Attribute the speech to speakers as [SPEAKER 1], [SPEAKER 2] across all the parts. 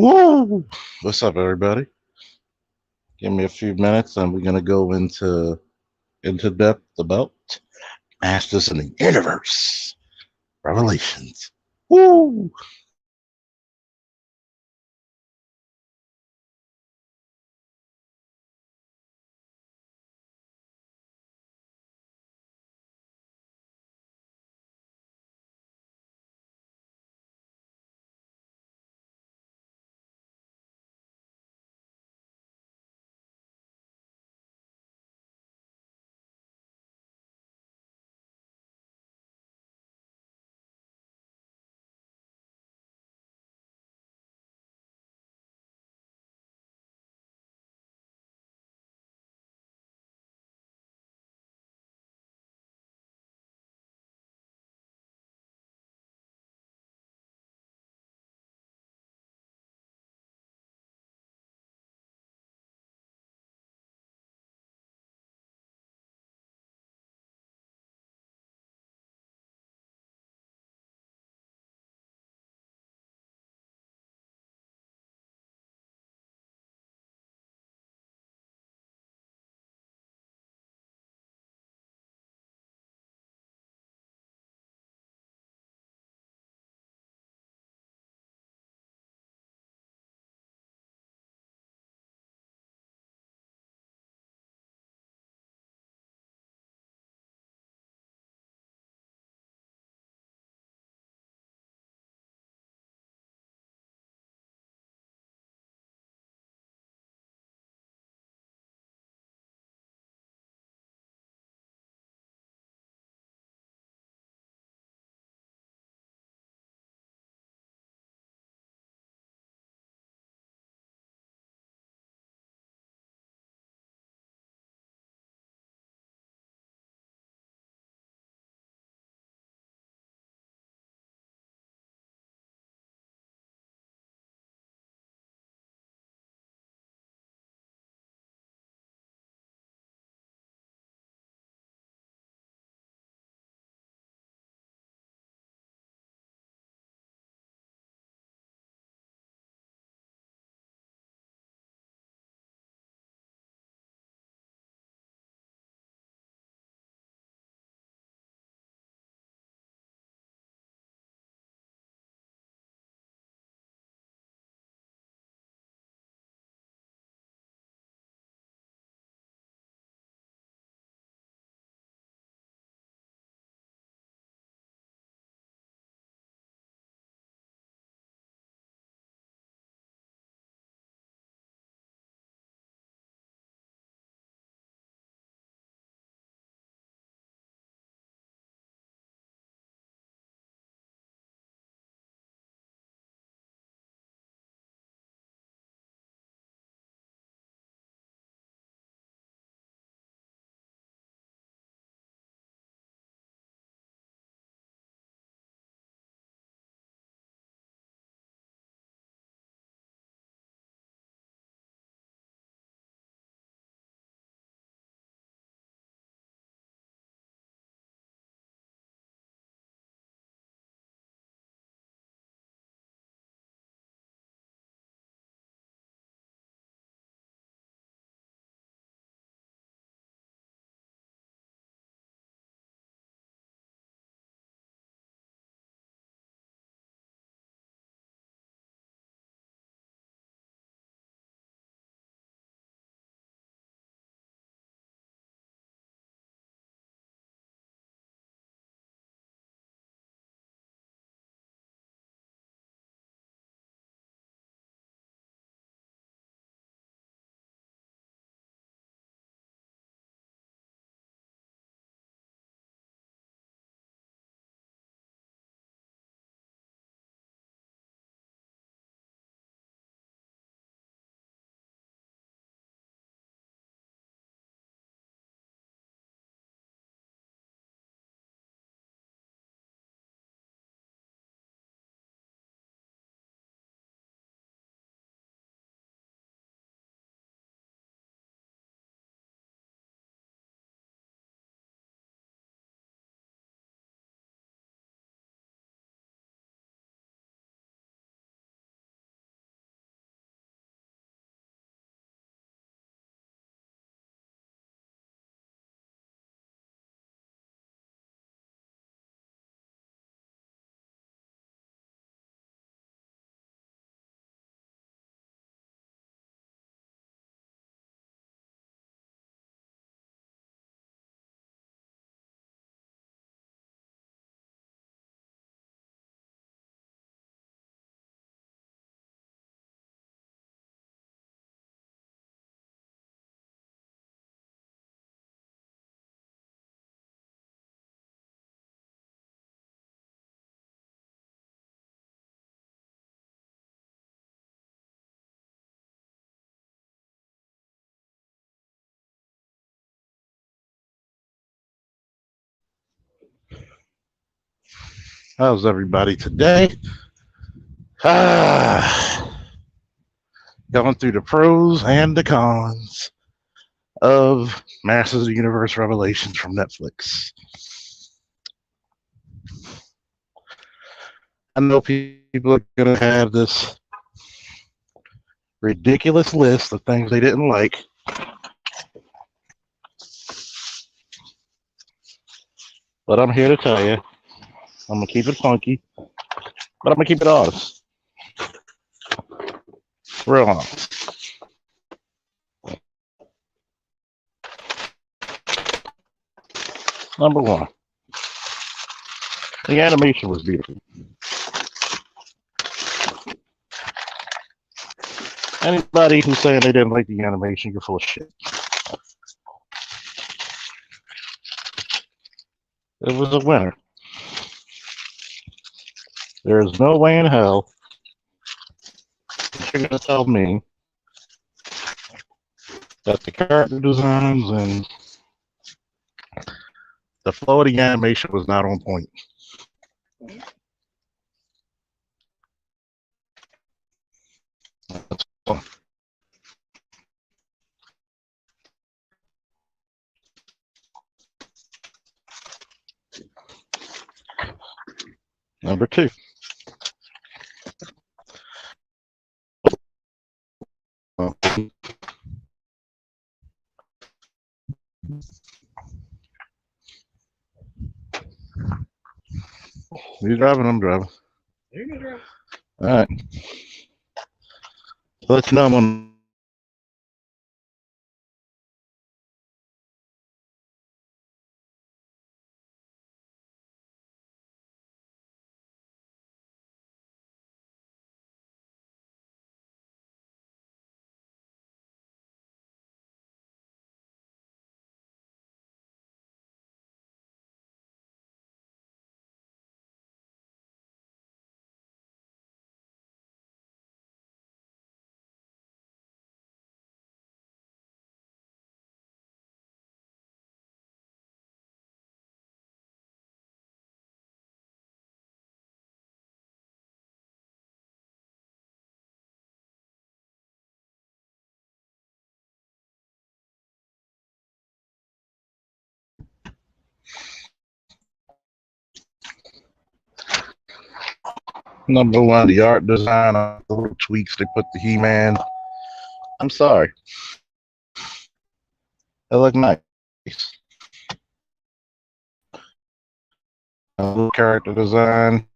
[SPEAKER 1] Woo! What's up, everybody? Give me a few minutes, and we're gonna go into depth about Masters in the Universe, Revelations. Woo! How's everybody today? Going through the pros and the cons of Masters of the Universe Revelations from Netflix. I know people are going to have this ridiculous list of things they didn't like. But I'm here to tell you, I'm going to keep it funky, but I'm going to keep it honest. Real honest. Number one, the animation was beautiful. Anybody who's saying they didn't like the animation, you're full of shit. It was a winner. There is no way in hell you're going to tell me that the character designs and the flow of the animation was not on point. Number two. You driving? I'm driving. All right. So let's know I'm on. Number one, the art design, the little tweaks they put the He-Man. I'm sorry. They look nice. Little character design.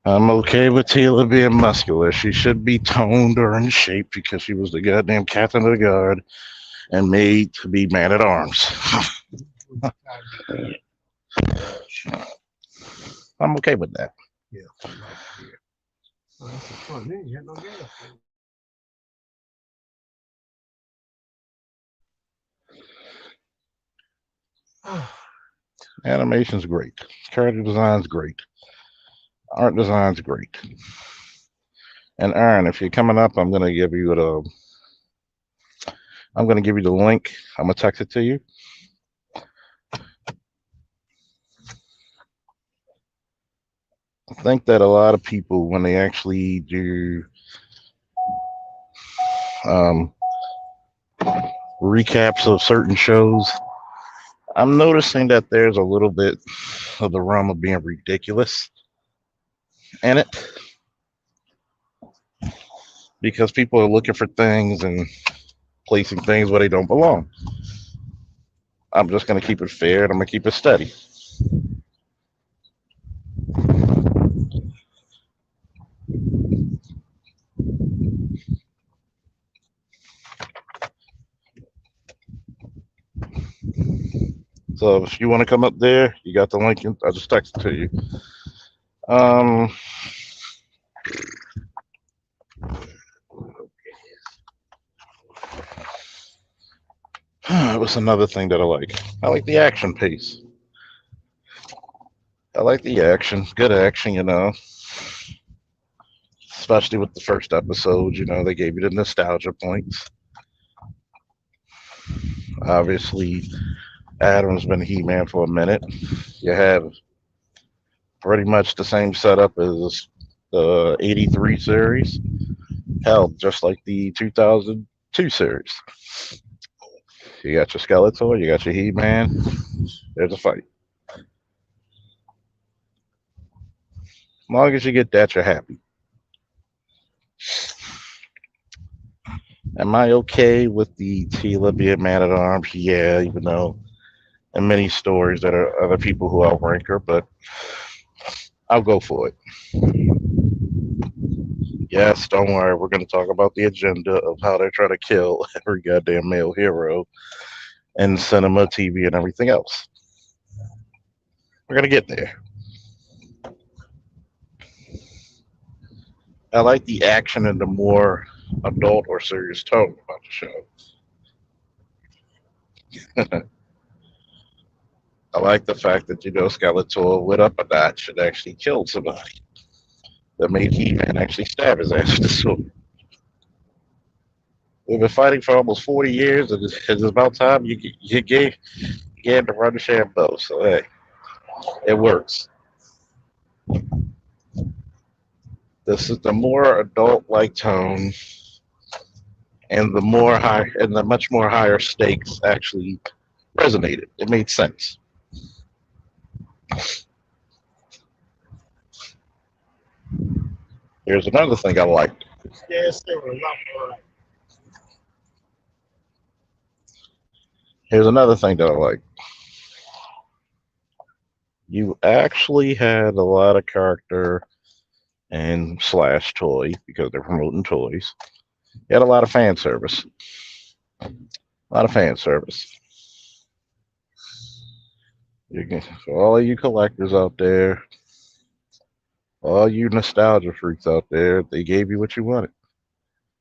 [SPEAKER 1] I'm okay with Teela being muscular. She should be toned or in shape because she was the goddamn captain of the guard and made to be man at arms. I'm okay with that. Yeah. Animation's great. Character design's great. Art design's great. And Aaron, if you're coming up, I'm gonna give you the link. I'm gonna text it to you. I think that a lot of people, when they actually do recaps of certain shows, I'm noticing that there's a little bit of the realm of being ridiculous in it because people are looking for things and placing things where they don't belong. I'm just going to keep it fair and I'm going to keep it steady. So if you want to come up there, you got the link. I just texted to you. What's another thing that I like? I like the action piece. I like the action, good action, especially with the first episode. They gave you the nostalgia points. Obviously, Adam's been He-Man for a minute. You have pretty much the same setup as the '83 series. Hell, just like the 2002 series. You got your Skeletor, you got your He-Man. There's a fight. As long as you get that, you're happy. Am I okay with the Tila being man at arms? Yeah, even though in many stories there are other people who outrank her, but I'll go for it. Yes, don't worry, we're going to talk about the agenda of how they're trying to kill every goddamn male hero in cinema, TV, and everything else. We're going to get there. I like the action and the more adult or serious tone about the show. I like the fact that, Skeletor went up a notch and actually killed somebody. That made He-Man actually stab his ass with the sword. We've been fighting for almost 40 years, and it's about time you gave the run to Shambo. So, hey, it works. This is the more adult-like tone, and the much more higher stakes actually resonated. It made sense. Here's another thing I liked.
[SPEAKER 2] Yes, there were a lot more.
[SPEAKER 1] Here's another thing that I liked. You actually had a lot of character and slash toy because they're promoting toys. You had a lot of fan service. A lot of fan service. For all of you collectors out there, all you nostalgia freaks out there, they gave you what you wanted.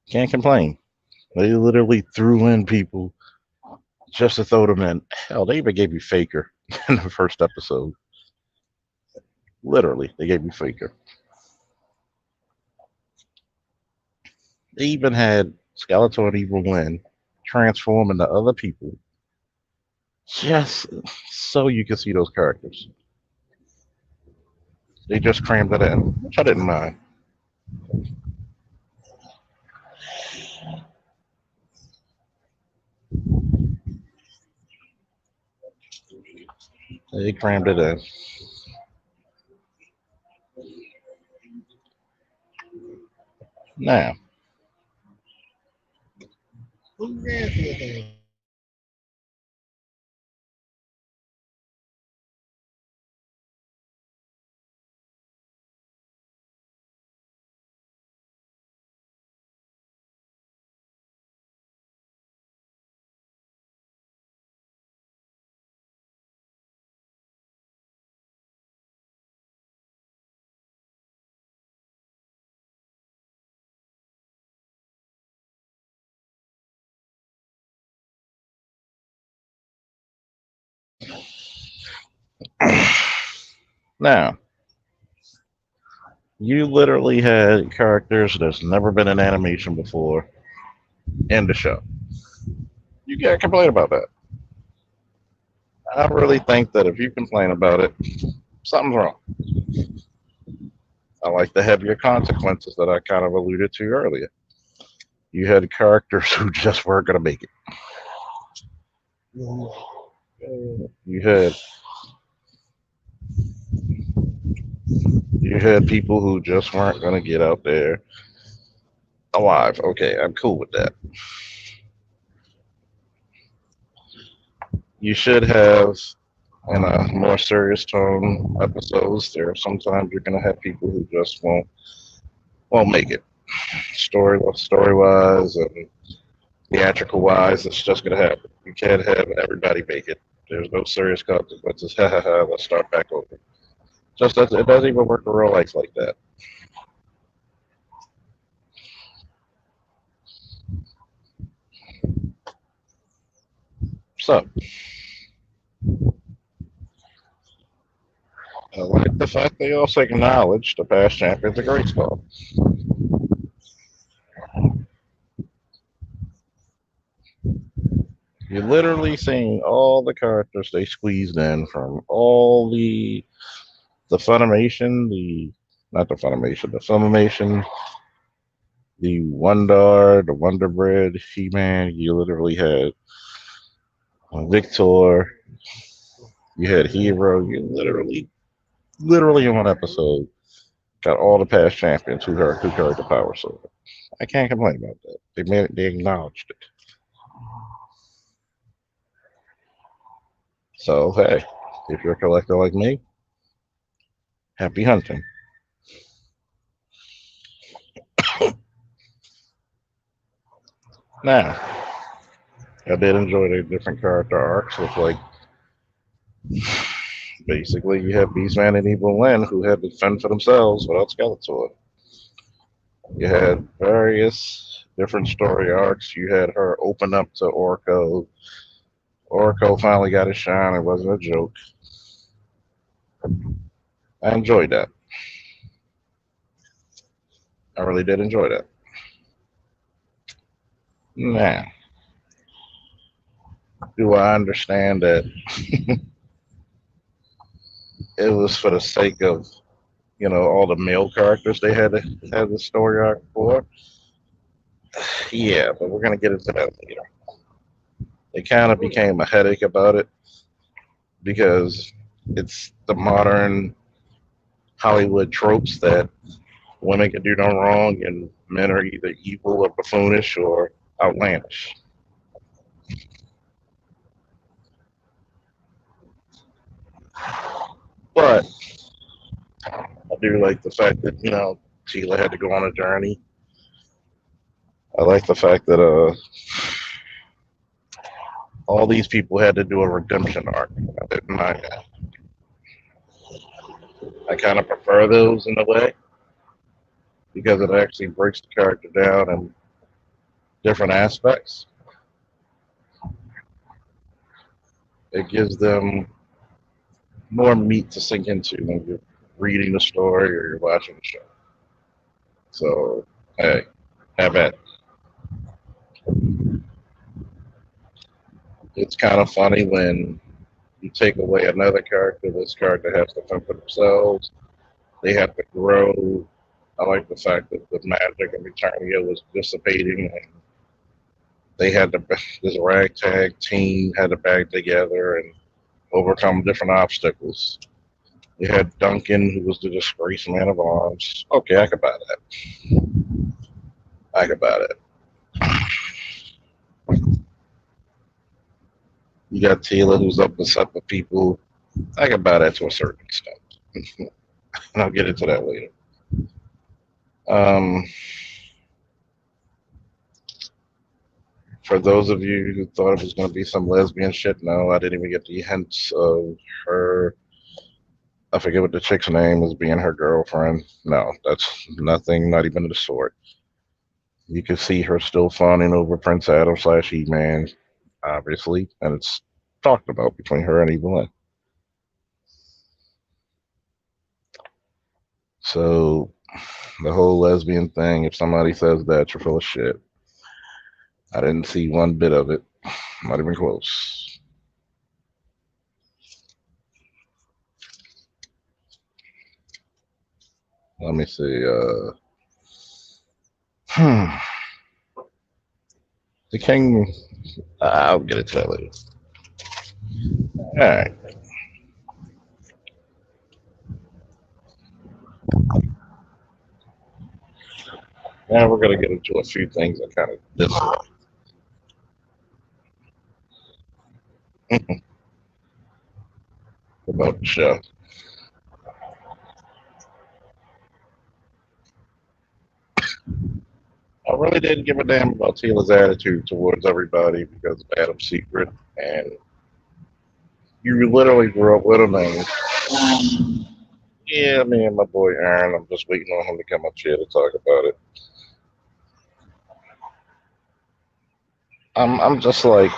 [SPEAKER 1] Can't complain. They literally threw in people just to throw them in. Hell, they even gave you Faker in the first episode. Literally, they gave you Faker. They even had Skeletor and Evil Lyn transform into other people just so you could see those characters. They just crammed it in, which I didn't mind. They crammed it in. Now,
[SPEAKER 2] Who ran for the thing?
[SPEAKER 1] now, you literally had characters that's never been in animation before in the show. You can't complain about that. I really think that if you complain about it, something's wrong. I like the heavier consequences that I kind of alluded to earlier. You had characters who just weren't going to make it. You had you had people who just weren't going to get out there alive. Okay, I'm cool with that. You should have in a more serious tone episodes. There are sometimes you're going to have people who just won't make it. Story wise and theatrical wise, it's just going to happen. You can't have everybody make it. There's no serious consequences. Ha ha ha. Let's start back over. It doesn't even work in real life like that. So, I like the fact they also acknowledge the past champions of Grayskull. You're literally seeing all the characters they squeezed in from all the Funimation, the not the Funimation, the Filmation, the Wondar, the Wonder Bread, He-Man. You literally had Victor, you had Hero. You literally in one episode got all the past champions who carried the power sword. I can't complain about that. They acknowledged it. So hey, if you're a collector like me, happy hunting. Now, I did enjoy the different character arcs with like basically you have Beastman and Evil Lyn who had to fend for themselves without Skeletor. You had various different story arcs. You had her open up to Orko. Orko finally got his shine. It wasn't a joke. I enjoyed that. I really did enjoy that. Now, do I understand that it was for the sake of, all the male characters they had to have the story arc for? Yeah, but we're going to get into that later. It kind of became a headache about it because it's the modern Hollywood tropes that women can do no wrong and men are either evil or buffoonish or outlandish. But I do like the fact that, Teela had to go on a journey. I like the fact that all these people had to do a redemption arc. I kind of prefer those in a way because it actually breaks the character down in different aspects. It gives them more meat to sink into when you're reading the story or you're watching the show. So, hey, have at it. It's kind of funny when you take away another character, this character has to fend for themselves. They have to grow. I like the fact that the magic of Eternia was dissipating and they had to, this ragtag team had to bag together and overcome different obstacles. You had Duncan, who was the disgraced man of arms. Okay, I could buy that. I could buy that. You got Teela, who's up to set with people. I could buy that to a certain extent. And I'll get into that later. For those of you who thought it was going to be some lesbian shit, no, I didn't even get the hints of her. I forget what the chick's name is, being her girlfriend. No, that's nothing, not even the sort. You can see her still fawning over Prince Adam / He-Man, obviously, and it's talked about between her and Evil Lyn. So, the whole lesbian thing, if somebody says that, you're full of shit. I didn't see one bit of it, not even close. Let me see. The King. I'll get it to that later. All right. Now we're going to get into a few things I kind of dislike. About the show. I really didn't give a damn about Teela's attitude towards everybody because of Adam's secret, and you literally grew up with him. And yeah, me and my boy Aaron, I'm just waiting on him to come up here to talk about it. I'm just like,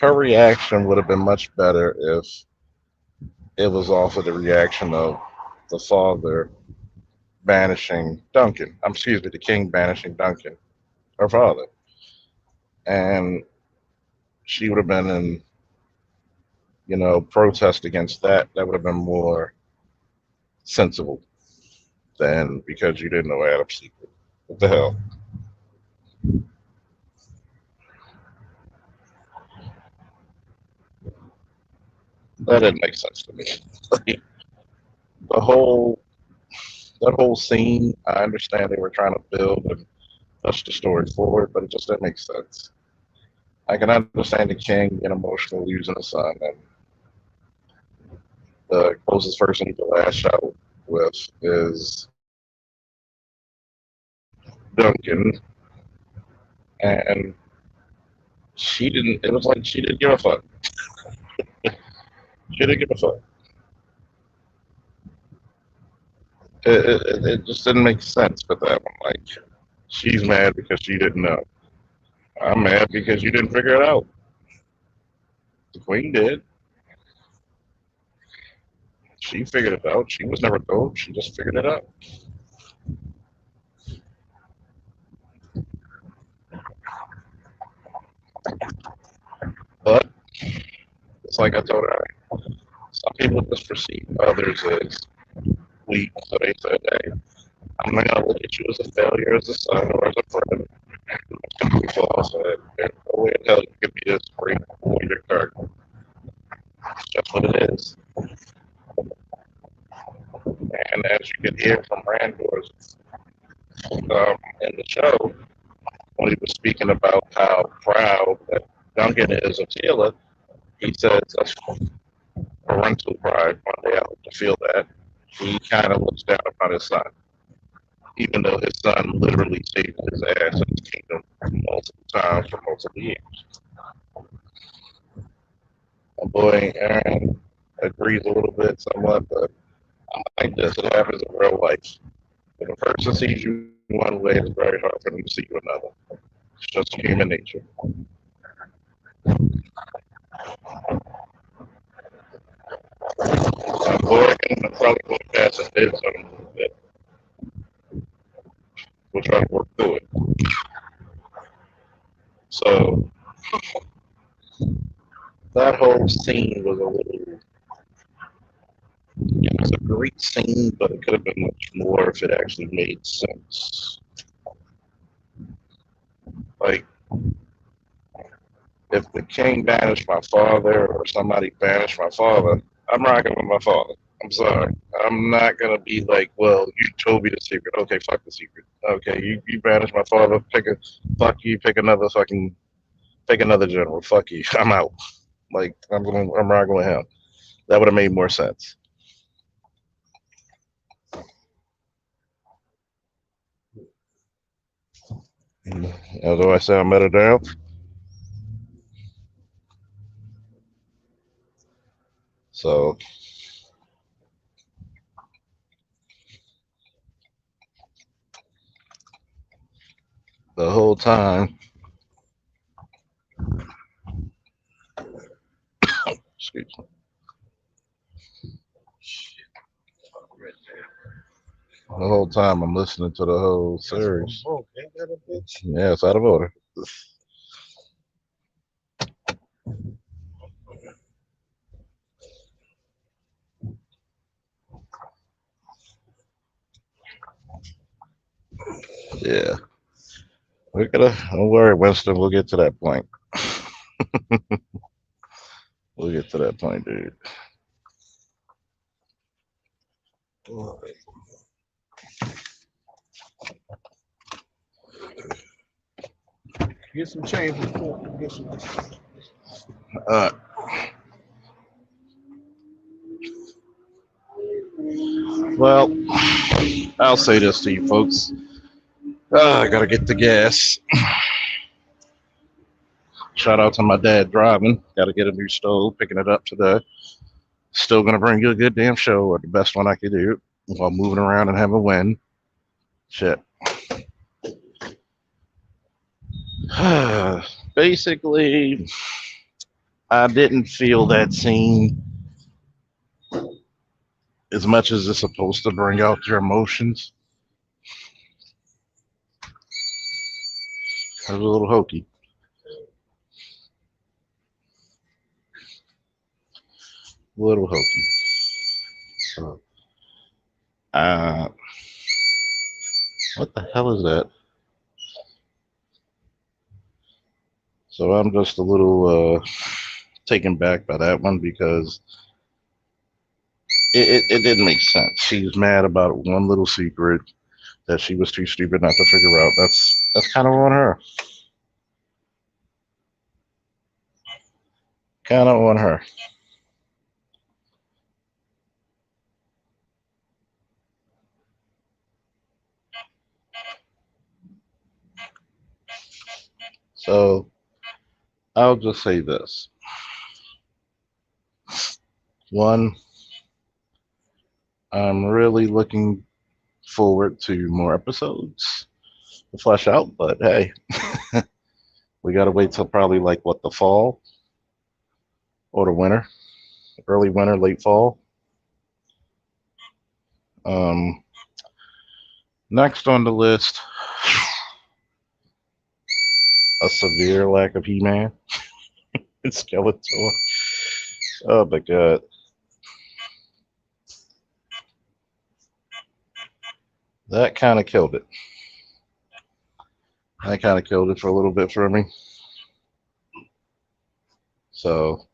[SPEAKER 1] her reaction would have been much better if it was also the reaction of the father banishing Duncan. Excuse me, the king banishing Duncan, her father. And she would have been in, protest against that. That would have been more sensible than because you didn't know Adam's secret. What the hell? That didn't make sense to me. Like, the whole that whole scene, I understand they were trying to build and push the story forward, but it just didn't make sense. I can understand the king getting emotional losing a son, and the closest person he could lash out with is Duncan, and she didn't. It was like she didn't give a fuck. She didn't give a fuck. It just didn't make sense for that one. Like, she's mad because she didn't know. I'm mad because you didn't figure it out. The queen did. She figured it out. She was never told. She just figured it out. But it's like I told her, some people just perceive others as weak. So they said, hey, I'm not going to look at you as a failure, as a son, or as a friend. It's completely false. There's no way in hell you could be this great warrior character. It's just what it is. And as you can hear from Randor's in the show, when he was speaking about how proud that Duncan is of Tila, he says that's parental pride. One day I hope to feel that. He kind of looks down upon his son, even though his son literally saved his ass in the kingdom multiple times for multiple years. My boy Aaron agrees a little bit, somewhat, but I like this. It happens in real life. If a person sees you one way, it's very hard for them to see you another. It's just human nature. My boy, I'm probably going to pass his head on him a little bit. We'll try to work through it. So that whole scene was a little. It was a great scene, but it could have been much more if it actually made sense. Like, if the king banished my father or somebody banished my father, I'm rocking with my father. I'm sorry. I'm not going to be like, well, you told me the secret. Okay, fuck the secret. Okay, you banished my father. Fuck you, pick another general. Fuck you. I'm out. Like, I'm rocking with him. That would have made more sense. Although I sound better now. So the whole time, excuse me. The whole time I'm listening to the whole series. Yeah, it's out of order. Yeah. Don't worry, Winston, we'll get to that point. We'll get to that point, dude.
[SPEAKER 2] Get some change before get some.
[SPEAKER 1] Well, I'll say this to you folks. I gotta get the gas. Shout out to my dad driving. Gotta get a new stove, picking it up today. Still gonna bring you a good damn show, or the best one I could do while moving around and have a win. Shit. Basically, I didn't feel that scene as much as it's supposed to bring out your emotions. It was a little hokey. A little hokey. So, uh, what the hell is that? So I'm just a little taken back by that one because it didn't make sense. She's mad about one little secret that she was too stupid not to figure out. That's kind of on her. Kind of on her. So I'll just say this. One, I'm really looking forward to more episodes to flesh out, but hey, we got to wait till probably like what, the fall or the winter, early winter, late fall. Um, Next on the list, a severe lack of He-Man and Skeletor. Oh my god, that kind of killed it. That kind of killed it for a little bit for me. So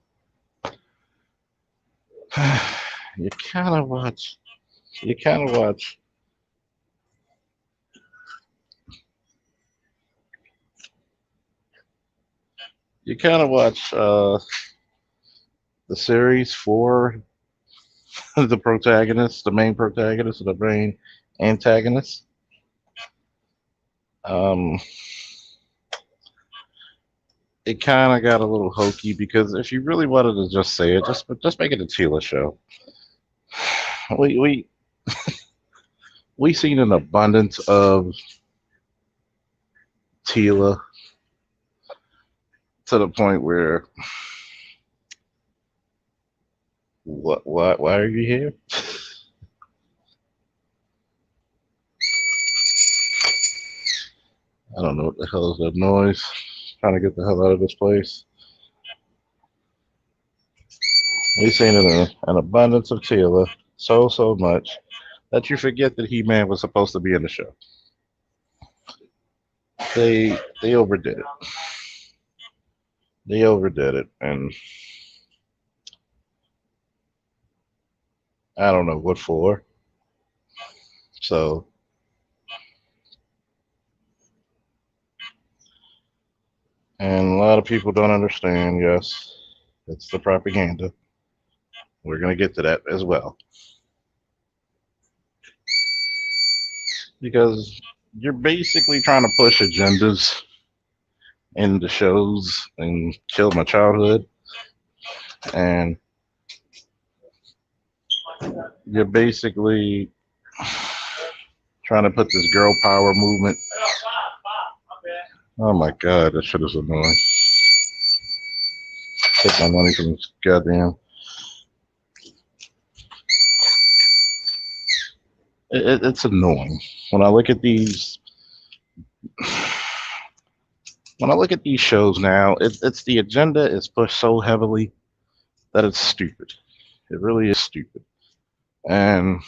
[SPEAKER 1] you kind of watch. You kind of watch. You kind of watch the series for the protagonist, the main protagonist, and the main antagonist. Um, it kind of got a little hokey because if you really wanted to just say it, just make it a Tila show. We we seen an abundance of Tila to the point where what why are you here? I don't know what the hell is that noise. Trying to get the hell out of this place. We seen an abundance of Tila so much that you forget that He Man was supposed to be in the show. They overdid it. They overdid it, and I don't know what for. So, and a lot of people don't understand. Yes, it's the propaganda. We're gonna get to that as well because you're basically trying to push agendas in the shows and kill my childhood, and you're basically trying to put this girl power movement. Oh my god, that shit is annoying. Take my money from this goddamn. It's annoying when I look at these. When I look at these shows now, it's the agenda is pushed so heavily that it's stupid. It really is stupid, and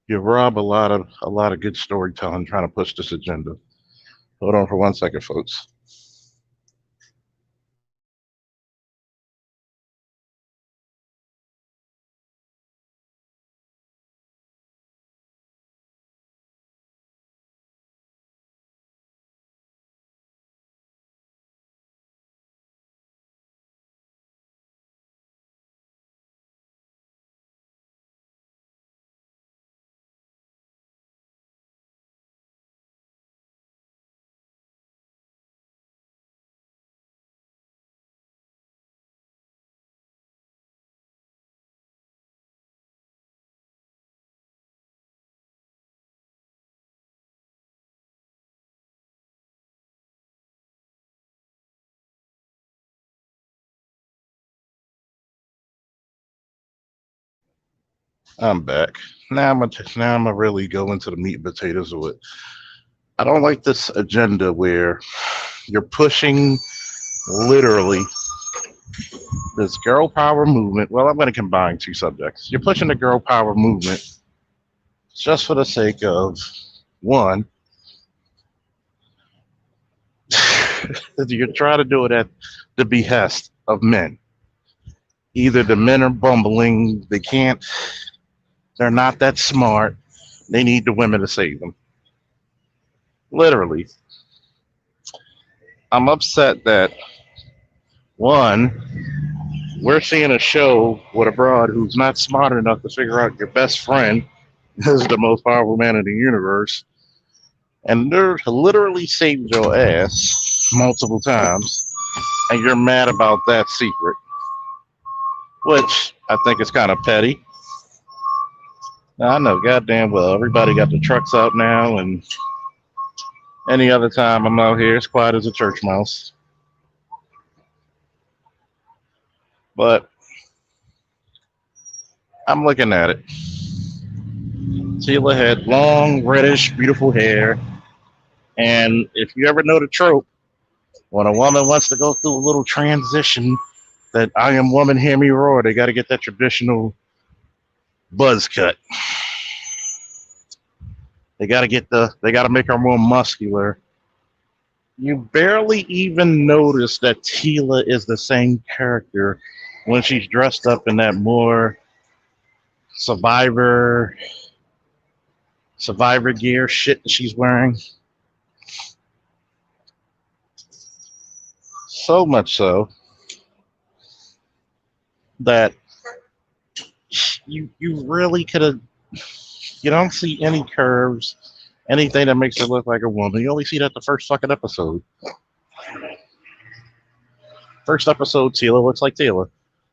[SPEAKER 1] you rob a lot of good storytelling trying to push this agenda. Hold on for 1 second, folks. I'm back. Now I'm gonna really go into the meat and potatoes of it. I don't like this agenda where you're pushing literally this girl power movement. Well, I'm going to combine two subjects. You're pushing the girl power movement just for the sake of one, you're trying to do it at the behest of men. Either the men are bumbling, they're not that smart, they need the women to save them. Literally. I'm upset that one, we're seeing a show with a broad who's not smart enough to figure out your best friend is the most powerful man in the universe, and they're literally saved your ass multiple times, and you're mad about that secret, which I think is kind of petty. Now, I know goddamn well everybody got the trucks out now, and any other time I'm out here, it's quiet as a church mouse. But I'm looking at it. Tila had long, reddish, beautiful hair. And if you ever know the trope, when a woman wants to go through a little transition, that I am woman, hear me roar, they got to get that traditional buzz cut. They got to make her more muscular. You barely even notice that Tila is the same character when she's dressed up in that more survivor gear shit that she's wearing. So much so that you really could have. You don't see any curves, anything that makes her look like a woman. You only see that the first fucking episode. First episode, Tila looks like Tila.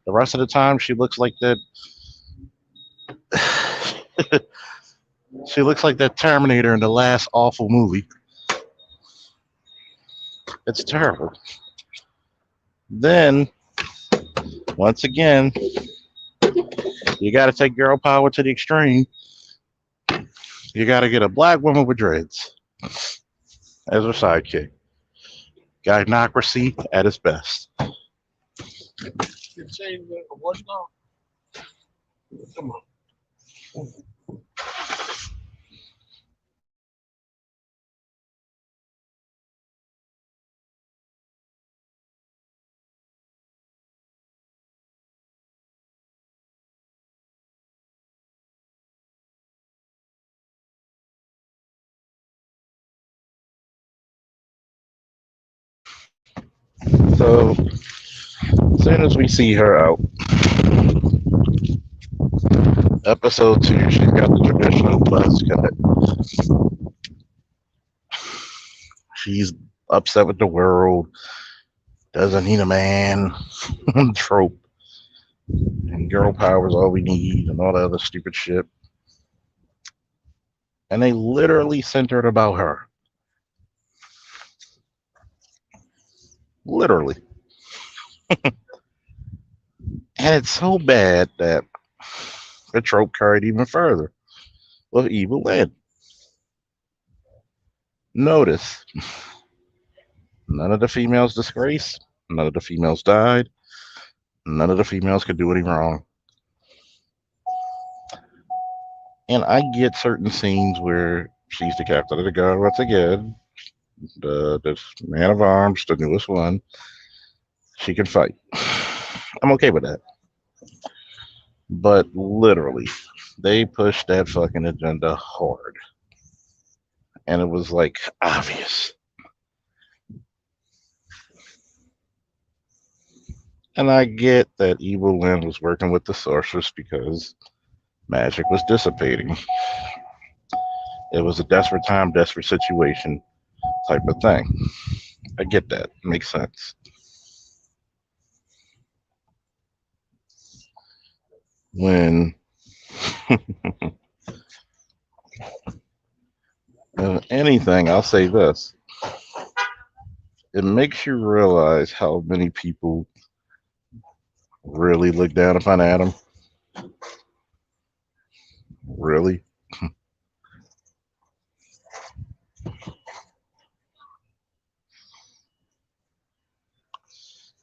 [SPEAKER 1] The rest of the time, she looks like that. She looks like that Terminator in the last awful movie. It's terrible. Then, once again, you got to take girl power to the extreme. You got to get a black woman with dreads as her sidekick. Gynocracy at its best.
[SPEAKER 2] You change the what now? Come on.
[SPEAKER 1] So, as soon as we see her out, episode 2, she's got the traditional buzz cut. She's upset with the world, doesn't need a man, trope, and girl power is all we need, and all that other stupid shit. And they literally centered about her. Literally. And it's so bad that the trope carried even further with Evil Lynn. Notice, none of the females disgraced, none of the females died, none of the females could do any wrong. And I get certain scenes where she's the captain of the guard once again, this man of arms, the newest one. She can fight. I'm okay with that. But literally, they pushed that fucking agenda hard. And it was like obvious. And I get that Evil Lynn was working with the sorceress because magic was dissipating. It was a desperate time, desperate situation type of thing. I get that. Makes sense. When anything, I'll say this. It makes you realize how many people really look down upon Adam. Really?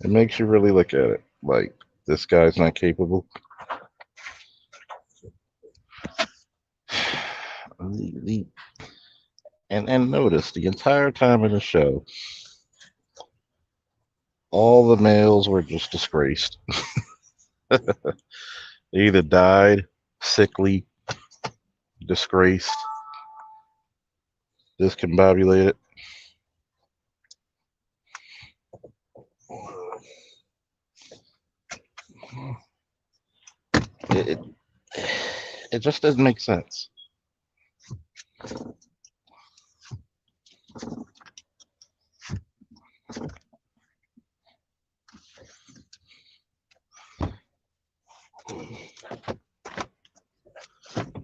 [SPEAKER 1] It makes you really look at it like this guy's not capable. And notice the entire time in the show, all the males were just disgraced. They either died, sickly, disgraced, discombobulated. It, it just doesn't make sense.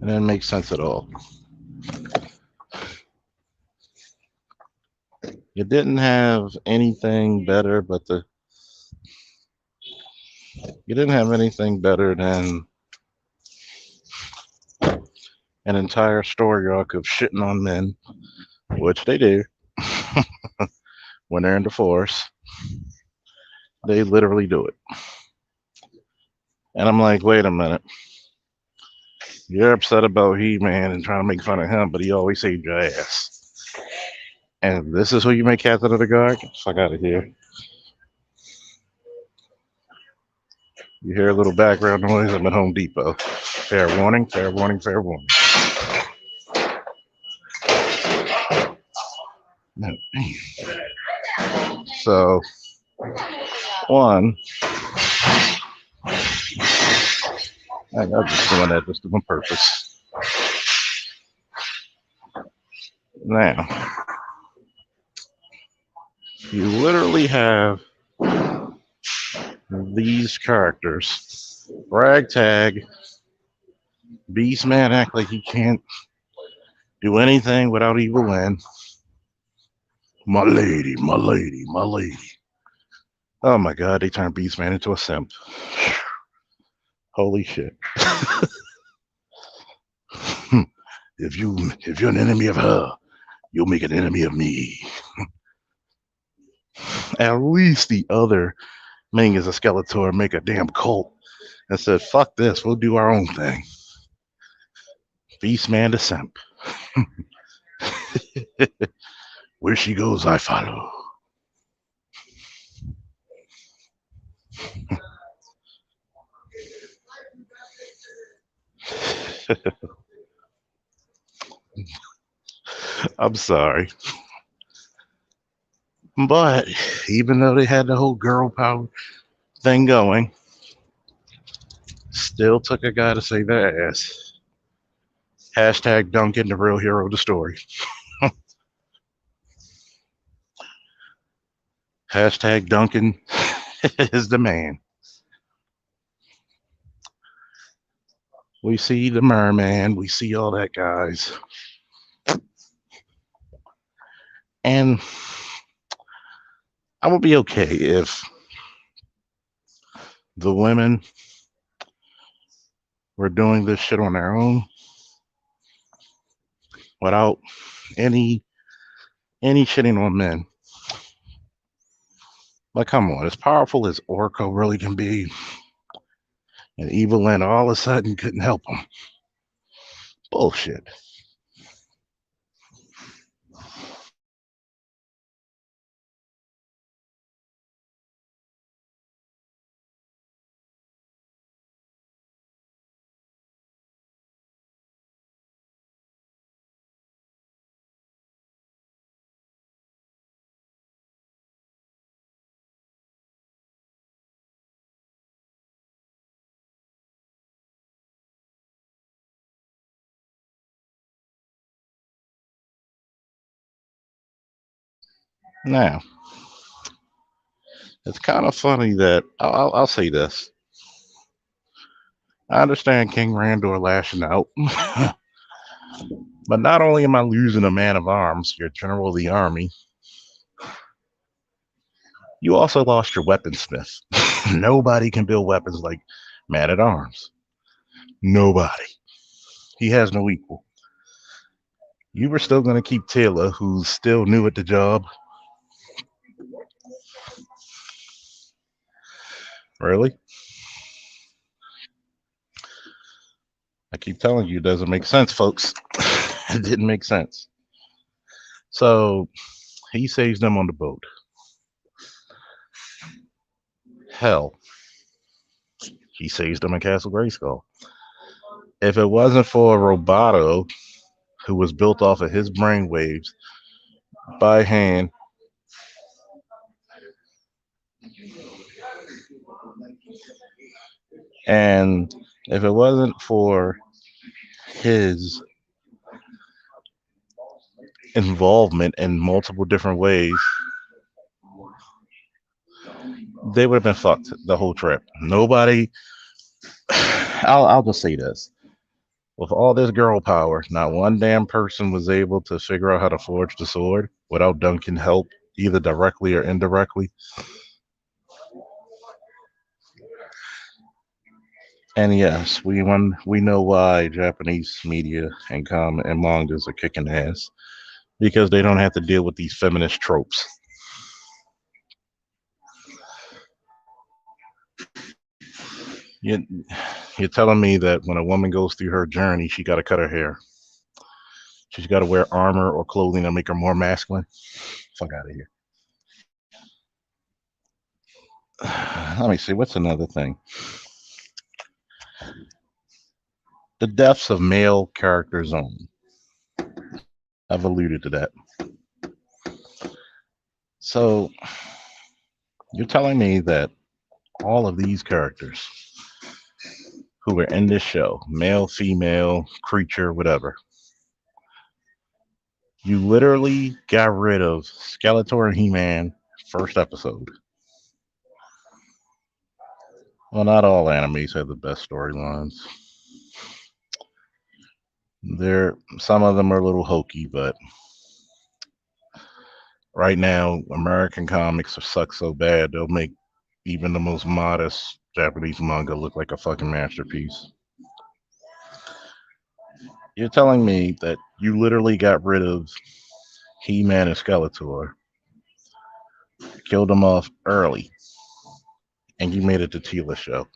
[SPEAKER 1] It doesn't make sense at all. You didn't have anything better but the. You didn't have anything better than an entire story arc of shitting on men, which they do when they're in the force. They literally do it. And I'm like, wait a minute. You're upset about He-Man and trying to make fun of him, but he always saved your ass. And this is who you make Captain of the Guard? Fuck out of here. You hear a little background noise? I'm at Home Depot. Fair warning, fair warning, fair warning. So, one, I'm just doing that just on purpose. Now, you literally have these characters. Ragtag, Beastman act like he can't do anything without Evil Lyn. My lady, my lady, my lady. Oh my god, they turned Beastman into a simp. Holy shit. If you're an enemy of her, you'll make an enemy of me. At least the other Ming is a Skeletor, make a damn cult and said, fuck this, we'll do our own thing. Beastman the simp. Where she goes, I follow. I'm sorry. But even though they had the whole girl power thing going, still took a guy to save their ass. Hashtag Duncan, the real hero of the story. Hashtag Duncan is the man. We see the merman, we see all that, guys. And I would be okay if the women were doing this shit on their own without any shitting on men. Like, come on, as powerful as Orko really can be, and Evil Lyn all of a sudden couldn't help him. Bullshit. Now, it's kind of funny that I'll say this. I understand King Randor lashing out, but not only am I losing a man of arms, your general of the army, you also lost your weaponsmith. Nobody can build weapons like Man at Arms. Nobody. He has no equal. You were still going to keep Taylor, who's still new at the job. Really? I keep telling you, it doesn't make sense, folks. It didn't make sense. So he saves them on the boat. Hell, he saves them in Castle Grayskull. If it wasn't for Roboto, who was built off of his brainwaves by hand, and if it wasn't for his involvement in multiple different ways, they would have been fucked the whole trip. Nobody. I'll just say this: with all this girl power, not one damn person was able to figure out how to forge the sword without Duncan help, either directly or indirectly. And yes, we know why Japanese media and comic and mangas are kicking ass because they don't have to deal with these feminist tropes. You, you're telling me that when a woman goes through her journey, she got to cut her hair. She's got to wear armor or clothing to make her more masculine. Fuck out of here. Let me see. What's another thing? The deaths of male characters only. I've alluded to that. So you're telling me that all of these characters who were in this show, male, female, creature, whatever, you literally got rid of Skeletor and He-Man first episode. Well, not all animes have the best storylines. There, some of them are a little hokey, but right now, American comics suck so bad they'll make even the most modest Japanese manga look like a fucking masterpiece. You're telling me that you literally got rid of He-Man and Skeletor, killed them off early, and you made it the Tila show.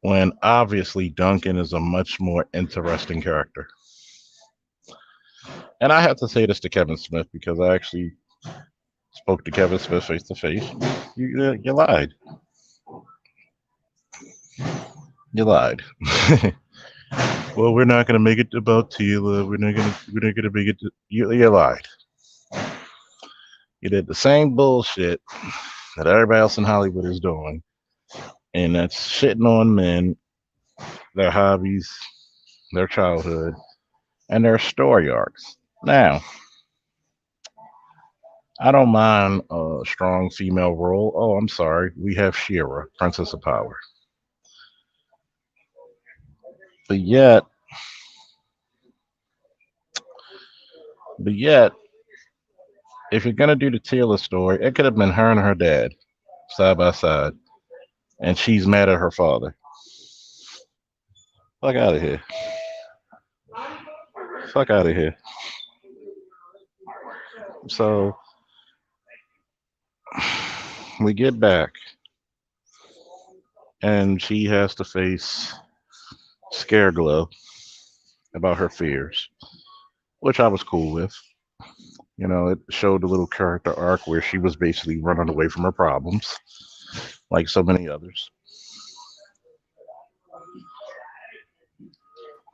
[SPEAKER 1] When obviously Duncan is a much more interesting character. And I have to say this to Kevin Smith because I actually spoke to Kevin Smith face to face. You lied. You lied. Well, we're not going to make it about Tila. We're not going to make it. You lied. You did the same bullshit that everybody else in Hollywood is doing, and that's shitting on men, their hobbies, their childhood, and their story arcs. Now, I don't mind a strong female role. Oh, I'm sorry. We have Shira, Princess of Power. But yet, but yet, if you're gonna do the Tila story, it could have been her and her dad side by side, and she's mad at her father. Fuck out of here. Fuck out of here. So we get back, and she has to face Scareglow about her fears, which I was cool with. You know, it showed a little character arc where she was basically running away from her problems, like so many others.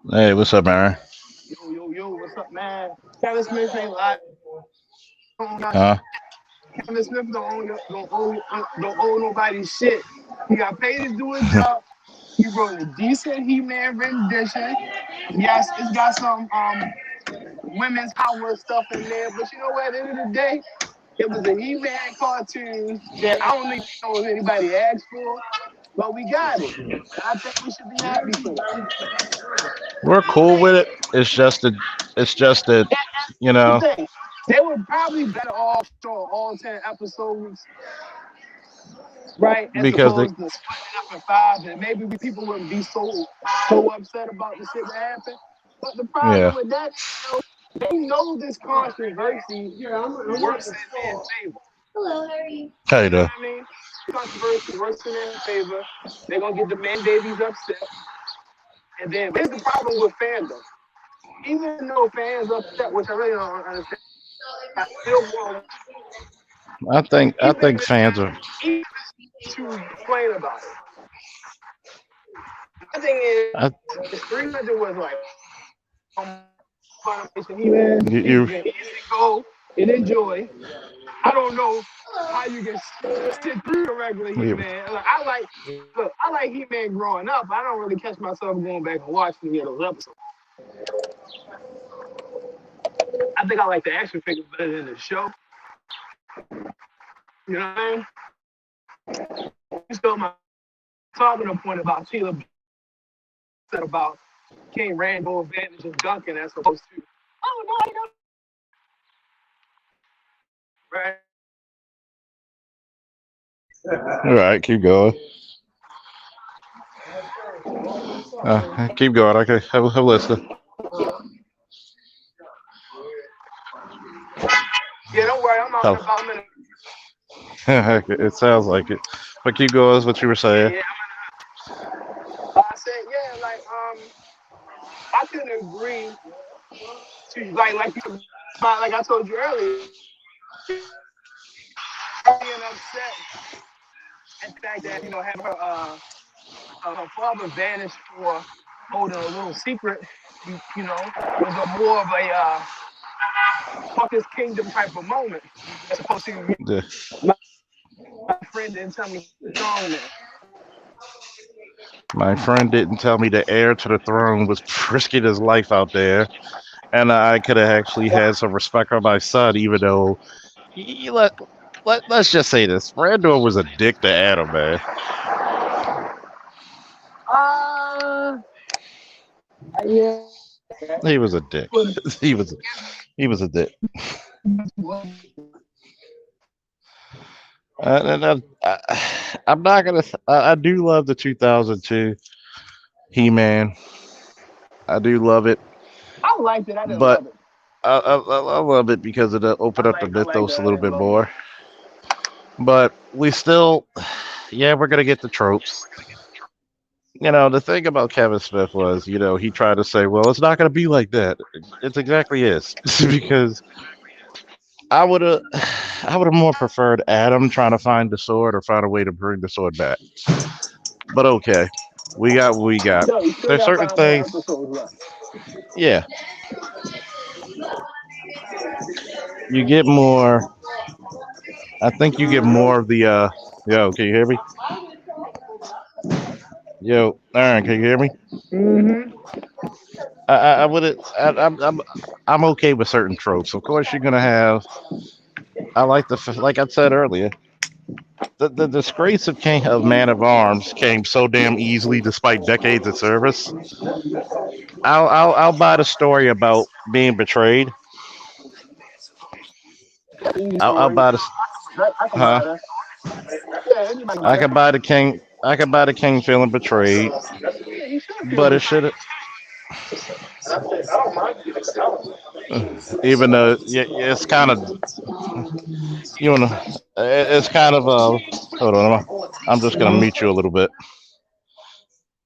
[SPEAKER 1] Hey, what's up, Aaron?
[SPEAKER 2] Yo, what's up, man? Kevin Smith ain't lying.
[SPEAKER 1] Huh?
[SPEAKER 2] Kevin Smith don't own nobody's shit. He got paid to do his job. He wrote a decent He-Man rendition. Yes, it's got some women's power stuff in there, but you know what? At the end of the day, it was a He-Man cartoon that I don't think anybody asked for, but we got it. And I think we should be happy for that.
[SPEAKER 1] We're cool with it. It's just that you
[SPEAKER 2] The
[SPEAKER 1] know
[SPEAKER 2] thing, they were probably better off showing all 10 episodes, right, as
[SPEAKER 1] because they
[SPEAKER 2] opposed to splitting it up in five, and maybe people wouldn't be so upset about the shit that happened. But the
[SPEAKER 1] Yeah.
[SPEAKER 2] problem with that, they know this controversy works in their favor.
[SPEAKER 1] Hey
[SPEAKER 2] You know
[SPEAKER 1] there.
[SPEAKER 2] what I mean? Controversy works in their favor. They're gonna get the man babies upset. And then here's the problem with fandom. Even though fans upset, which I really don't understand, I still want
[SPEAKER 1] I
[SPEAKER 2] even
[SPEAKER 1] think
[SPEAKER 2] if it's
[SPEAKER 1] fans are.
[SPEAKER 2] even to complain about it. My thing
[SPEAKER 1] I,
[SPEAKER 2] is 300 was like Funimation He-Man.
[SPEAKER 1] you,
[SPEAKER 2] It's been easy go and enjoy. I don't know how you can sit through the regular
[SPEAKER 1] you,
[SPEAKER 2] He-Man. I like He-Man growing up. I don't really catch myself going back and watching any of those episodes. I think I like the action figures better than the show. You know what I mean? You stole my talking a point about Taylor said about King Rainbow Advantage and Duncan as opposed to oh no, I don't. Right?
[SPEAKER 1] all right, keep going. Keep going. Okay, have a listen.
[SPEAKER 2] Yeah, don't worry. I'm out in
[SPEAKER 1] Oh,
[SPEAKER 2] about a minute.
[SPEAKER 1] it sounds like it. But keep going. Is what you were
[SPEAKER 2] Yeah,
[SPEAKER 1] saying.
[SPEAKER 2] yeah. I said yeah, like I can agree to like you like I told you earlier, being upset at the fact that having her father vanish for holding a little secret, was a more of a fuck his kingdom type of moment as opposed to
[SPEAKER 1] The,
[SPEAKER 2] my, my friend didn't tell me strong man.
[SPEAKER 1] my friend didn't tell me the heir to the throne was risking his life out there, and I could have actually had some respect for my son, even though let's just say this: Randor was a dick to Adam, man.
[SPEAKER 2] Uh, yeah.
[SPEAKER 1] He was a dick. he was he was a dick. I'm not gonna. I do love the 2002 He-Man. I do love it,
[SPEAKER 2] I liked it. I didn't
[SPEAKER 1] but
[SPEAKER 2] love it.
[SPEAKER 1] I love it because it opened up the
[SPEAKER 2] I liked it.
[SPEAKER 1] mythos a
[SPEAKER 2] I
[SPEAKER 1] little
[SPEAKER 2] didn't
[SPEAKER 1] bit
[SPEAKER 2] love it.
[SPEAKER 1] more. But we still, yeah, we're gonna get the tropes. The thing about Kevin Smith was, he tried to say, well, it's not gonna be like that. It's exactly is because I would have, I would have more preferred Adam trying to find the sword or find a way to bring the sword back. But okay, we got what we got.
[SPEAKER 2] No, you still
[SPEAKER 1] There's
[SPEAKER 2] got
[SPEAKER 1] certain
[SPEAKER 2] 5 more
[SPEAKER 1] things,
[SPEAKER 2] episodes left.
[SPEAKER 1] yeah, you get more. I think you get more of the. Yo, can you hear me? Yo, Aaron, can you hear me?
[SPEAKER 2] Mm-hmm.
[SPEAKER 1] I would. I'm okay with certain tropes. Of course, you're gonna have. I like like I said earlier. The disgrace of Man of Arms came so damn easily, despite decades of service. I'll buy the story about being betrayed.
[SPEAKER 2] Easy
[SPEAKER 1] I'll
[SPEAKER 2] story.
[SPEAKER 1] buy the.
[SPEAKER 2] I can buy
[SPEAKER 1] Huh?
[SPEAKER 2] that. Yeah, anybody can buy
[SPEAKER 1] I
[SPEAKER 2] that.
[SPEAKER 1] could buy the king. I could buy the king feeling betrayed,
[SPEAKER 2] Yeah, he should feel
[SPEAKER 1] but it
[SPEAKER 2] betrayed.
[SPEAKER 1] should have. Even though it's kind of it's kind of hold on, I'm just gonna mute you a little bit.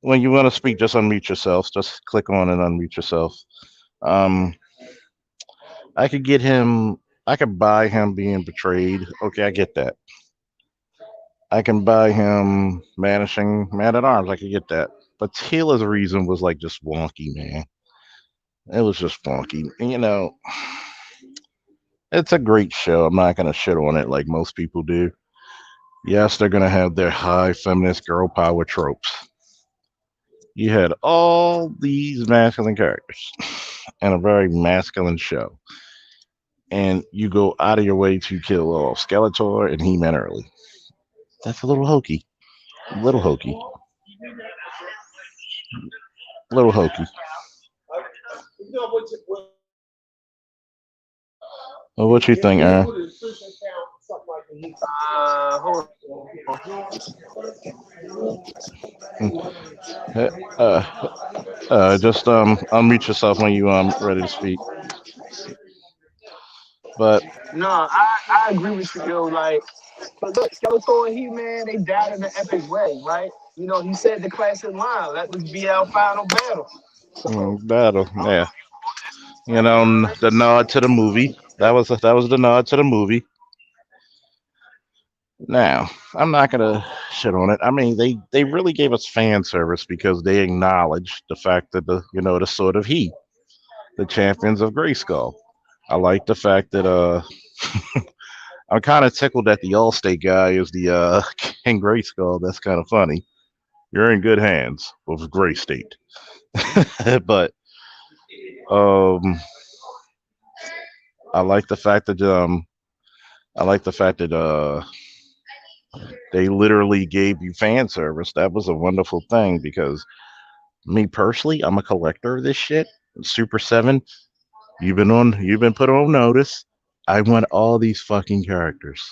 [SPEAKER 1] When you want to speak, just unmute yourself. Just click on and unmute yourself. Um, I could get him. I could buy him being betrayed. Okay, I get that. I can buy him managing Man at Arms. I could get that. But Taylor's reason was like just wonky, man. It was just wonky. And, it's a great show. I'm not gonna shit on it like most people do. Yes, they're gonna have their high feminist girl power tropes. You had all these masculine characters in a very masculine show, and you go out of your way to kill off Skeletor and He-Man early. That's a little hokey. A little hokey. A little hokey. Well, what you think, Aaron?
[SPEAKER 2] Hold
[SPEAKER 1] Uh, just unmute yourself when you ready to speak. But
[SPEAKER 2] No, I agree with you, yo. Like, but look, Skeletor and He Man, they died in an epic way, right? You know, he said the classic line, "Let this be our final battle." So,
[SPEAKER 1] battle, yeah. You know,
[SPEAKER 2] you know what I
[SPEAKER 1] the nod to the movie. That was the nod to the movie. Now, I'm not gonna shit on it. I mean, they really gave us fan service because they acknowledged the fact that the sort of he, the champions of Grayskull. I like the fact that I'm kind of tickled that the Allstate guy is the King Grayskull. That's kind of funny. You're in good hands with Gray State. But um, I like the fact that I like the fact that they literally gave you fan service. That was a wonderful thing because me personally, I'm a collector of this shit. Super Seven, you've been put on notice. I want all these fucking characters.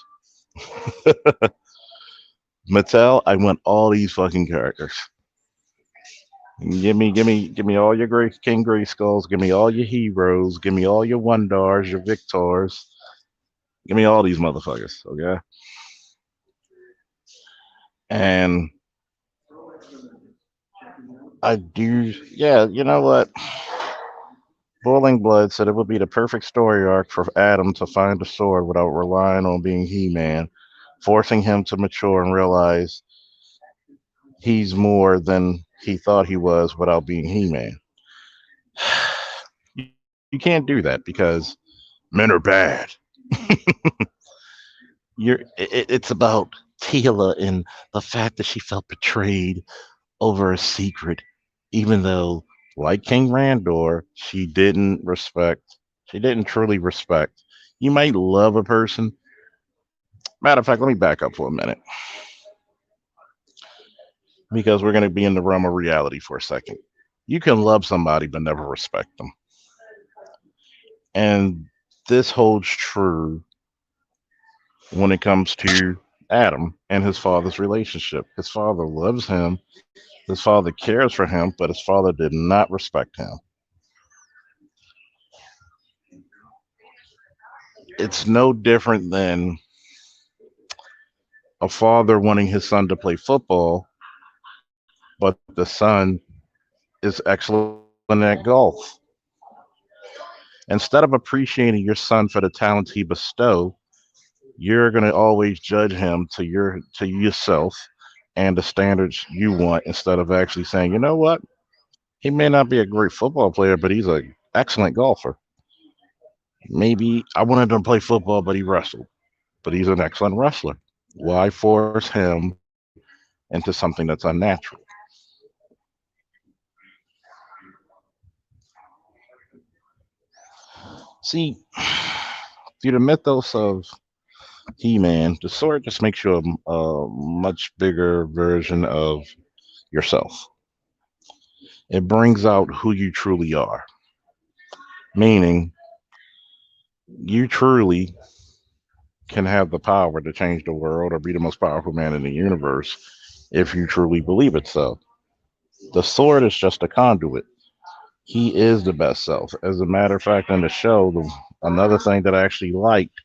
[SPEAKER 1] Mattel, I want all these fucking characters. Give me all your great King Gray Skulls. Give me all your heroes. Give me all your Wondars, your Victors. Give me all these motherfuckers, okay? And I do, yeah. You know what? Boiling Blood said it would be the perfect story arc for Adam to find a sword without relying on being He-Man, forcing him to mature and realize he's more than he thought he was without being He-Man. You can't do that because men are bad. It's about Tila and the fact that she felt betrayed over a secret, even though, like King Randor, she didn't truly respect. You might love a person. Matter of fact, let me back up for a minute because we're going to be in the realm of reality for a second. You can love somebody but never respect them. And this holds true when it comes to Adam and his father's relationship. His father loves him, his father cares for him, but his father did not respect him. It's no different than a father wanting his son to play football, but the son is excellent at golf. Instead of appreciating your son for the talents he bestow, you're going to always judge him to yourself and the standards you want instead of actually saying, you know what? He may not be a great football player, but he's an excellent golfer. Maybe I wanted him to play football, but he wrestled. But he's an excellent wrestler. Why force him into something that's unnatural? See, through the mythos of He-Man, the sword just makes you a much bigger version of yourself. It brings out who you truly are, meaning you truly can have the power to change the world or be the most powerful man in the universe if you truly believe it so. The sword is just a conduit. He is the best self. As a matter of fact, in the show, another thing that I actually liked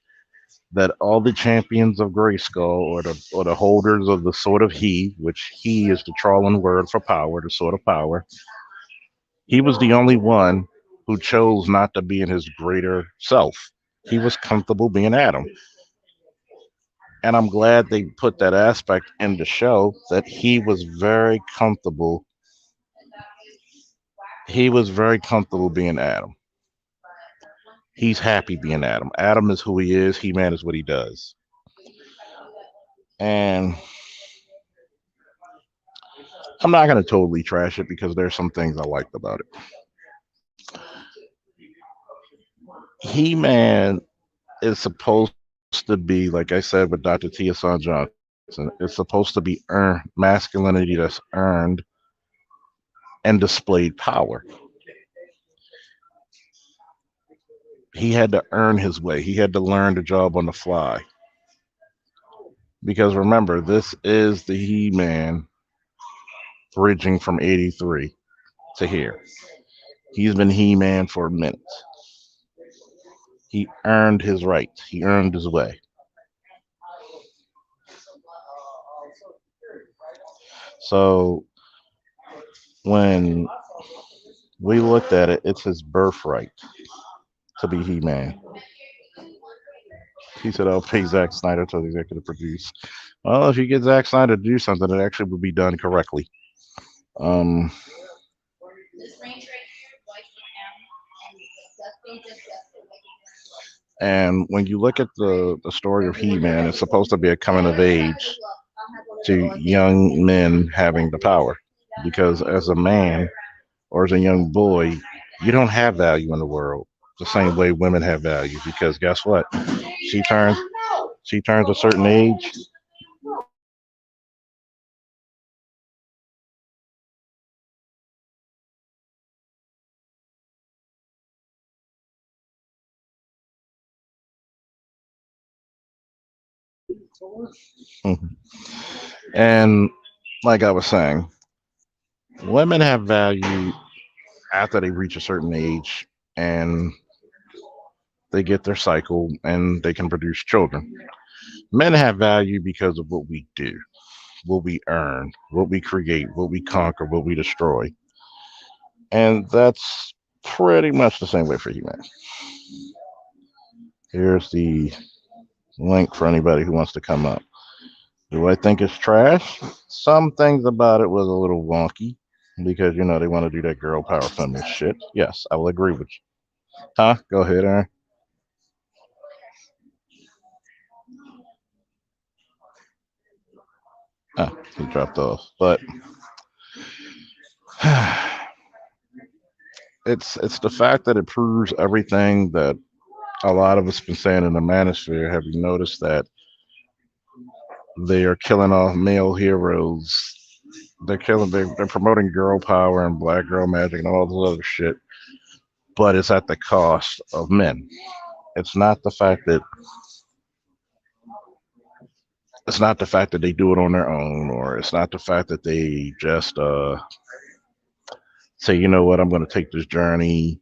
[SPEAKER 1] that all the champions of Grayskull or the holders of the Sword of He, which He is the Trollan word for power, the Sword of Power, he was the only one who chose not to be in his greater self. He was comfortable being Adam. And I'm glad they put that aspect in the show that he was very comfortable. He was very comfortable being Adam. He's happy being Adam. Adam is who he is. He Man is what he does. And I'm not going to totally trash it because there's some things I liked about it. He Man is supposed to be, like I said with Dr. Tia Son Johnson, it's supposed to be earned masculinity that's earned and displayed power. He had to earn his way. He had to learn the job on the fly. Because remember, this is the He-Man bridging from 83 to here. He's been He-Man for a minute. He earned his right. He earned his way. So when we looked at it, it's his birthright to be He-Man. He said, "I'll pay Zack Snyder to the executive produce." Well, if you get Zack Snyder to do something, it actually would be done correctly. Um, and when you look at the story of He-Man, it's supposed to be a coming of age to young men having the power. Because as a man or as a young boy, you don't have value in the world the same way women have value. Because guess what? She turns she turns a certain age. And like I was saying, women have value after they reach a certain age and they get their cycle and they can produce children. Men have value because of what we do, what we earn, what we create, what we conquer, what we destroy. And that's pretty much the same way for human. Here's the link for anybody who wants to come up. Do I think it's trash? Some things about it was a little wonky because they want to do that girl power feminist shit. Yes, I will agree with you. Huh? Go ahead, Aaron. Ah, he dropped off. But it's the fact that it proves everything that a lot of us been saying in the manosphere. Have you noticed that they are killing off male heroes? They're promoting girl power and black girl magic and all this other shit, but it's at the cost of men. It's not the fact that it's not the fact that they do it on their own, or it's not the fact that they just say, you know what, I'm going to take this journey.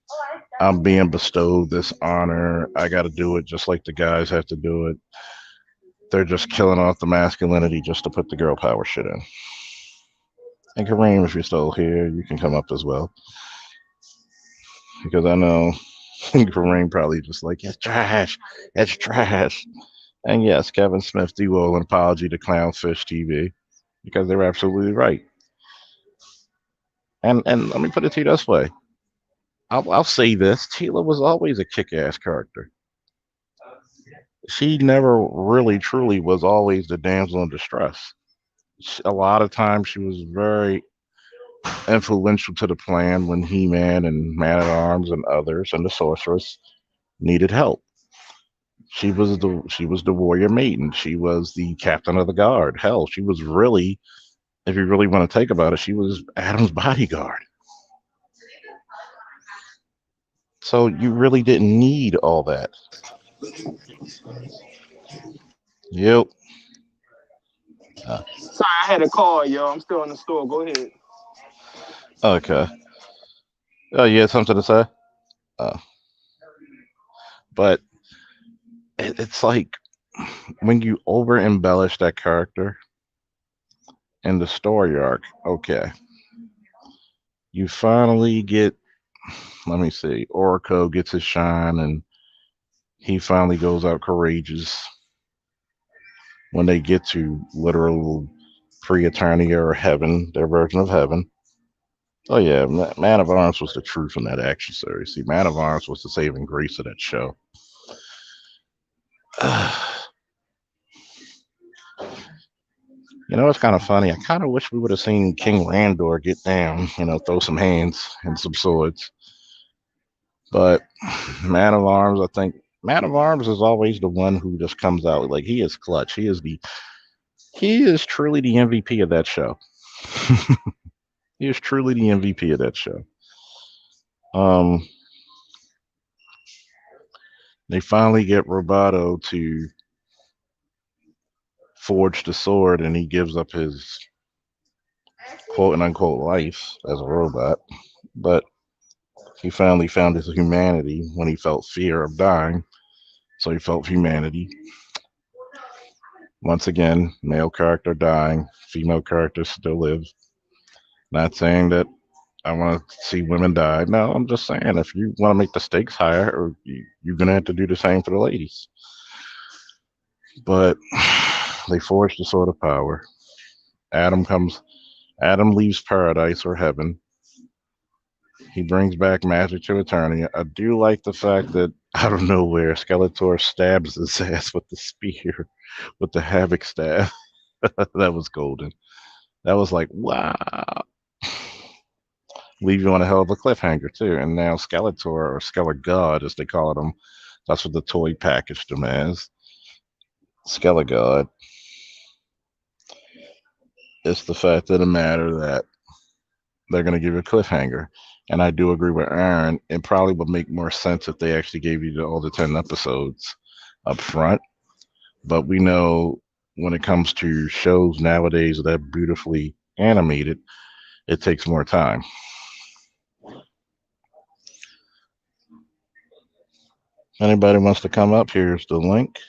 [SPEAKER 1] I'm being bestowed this honor. I got to do it just like the guys have to do it. They're just killing off the masculinity just to put the girl power shit in. And Kareem, if you're still here, you can come up as well. Because I know Kareem probably just like, it's trash. It's trash. And yes, Kevin Smith do owe an apology to Clownfish TV because they were absolutely right. And let me put it to you this way. I'll say this. Tila was always a kick ass character. She never really truly was always the damsel in distress. A lot of times she was very influential to the plan when He-Man and Man at Arms and others and the Sorceress needed help. She was the warrior maiden. She was the captain of the guard. Hell, she was really, if you really want to take about it, she was Adam's bodyguard. So you really didn't need all that. Yep. Uh,
[SPEAKER 2] Sorry, I had a call, yo. I'm still in the store. Go ahead.
[SPEAKER 1] okay. Oh, you had something to say? Uh, but it's like when you over embellish that character in the story arc, okay, you finally get, let me see, Oracle gets his shine and he finally goes out courageous when they get to literal pre-Eternia or heaven, their version of heaven. Oh yeah, Man of Arms was the truth in that action series. See, Man of Arms was the saving grace of that show. It's kind of funny. I kind of wish we would have seen King Randor get down, throw some hands and some swords. But Man of Arms, I think Man of Arms is always the one who just comes out like he is clutch. He is truly the MVP of that show. He is truly the MVP of that show. Um, they finally get Roboto to forged the sword and he gives up his quote and unquote life as a robot, but he finally found his humanity when he felt fear of dying. So he felt humanity. Once again, male character dying, female character still live. Not saying that I want to see women die. No, I'm just saying if you want to make the stakes higher, or you're gonna have to do the same for the ladies. But they forged the sword of power. Adam comes. Adam leaves paradise or heaven. He brings back magic to Eternia. I do like the fact that out of nowhere, Skeletor stabs his ass with the spear, with the Havoc staff. That was golden. That was like, wow. Leave you on a hell of a cliffhanger, too. And now Skeletor, or Skelegod, as they call him, that's what the toy packaged him as. Skelegod. It's the fact of the matter that they're going to give you a cliffhanger. And I do agree with Aaron. It probably would make more sense if they actually gave you all the 10 episodes up front. But we know when it comes to shows nowadays that are beautifully animated, it takes more time. Anybody wants to come up, here's the link.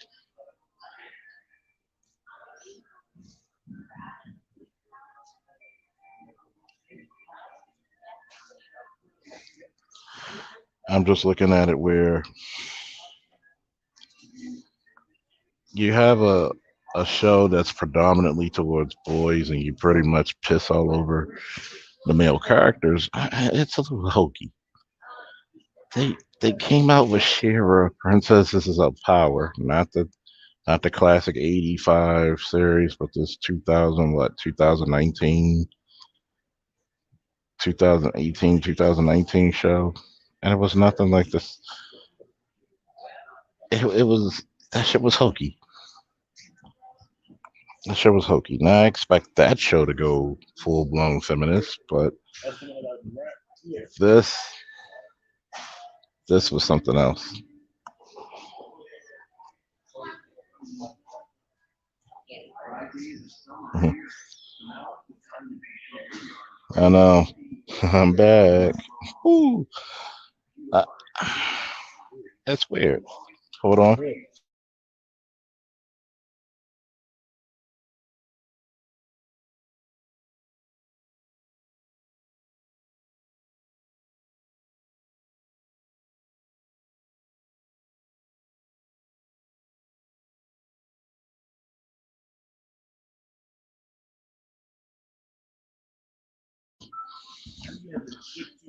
[SPEAKER 1] I'm just looking at it where you have a show that's predominantly towards boys and you pretty much piss all over the male characters. It's a little hokey. They came out with Shira, Princesses of Power, not the classic '85 series, but this 2000 what 2018, 2019 show, and it was nothing like this. It was that shit was hokey. That show was hokey. Now I expect that show to go full blown feminist, but this this was something else. Mhm. I know. I'm back. Ooh, I, that's weird. Hold on.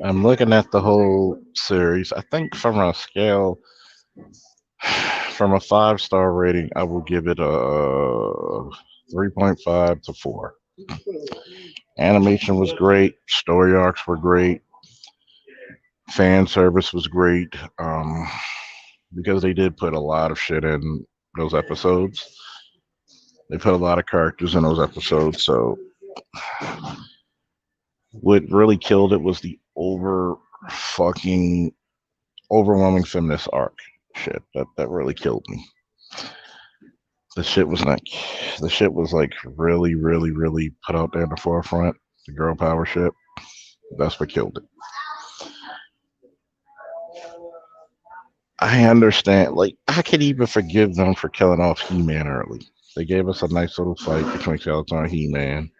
[SPEAKER 1] I'm looking at the whole series. I think from a scale, from a 5-star rating, I will give it a 3.5 to 4. Animation was great. Story arcs were great. Fan service was great. Because they did put a lot of shit in those episodes. They put a lot of characters in those episodes. So what really killed it was the fucking overwhelming feminist arc shit. That really killed me. The shit was like the shit was like really, really, really put out there in the forefront. The girl power shit. That's what killed it. I understand. Like I could even forgive them for killing off He-Man early. They gave us a nice little fight between Skeletor and He-Man,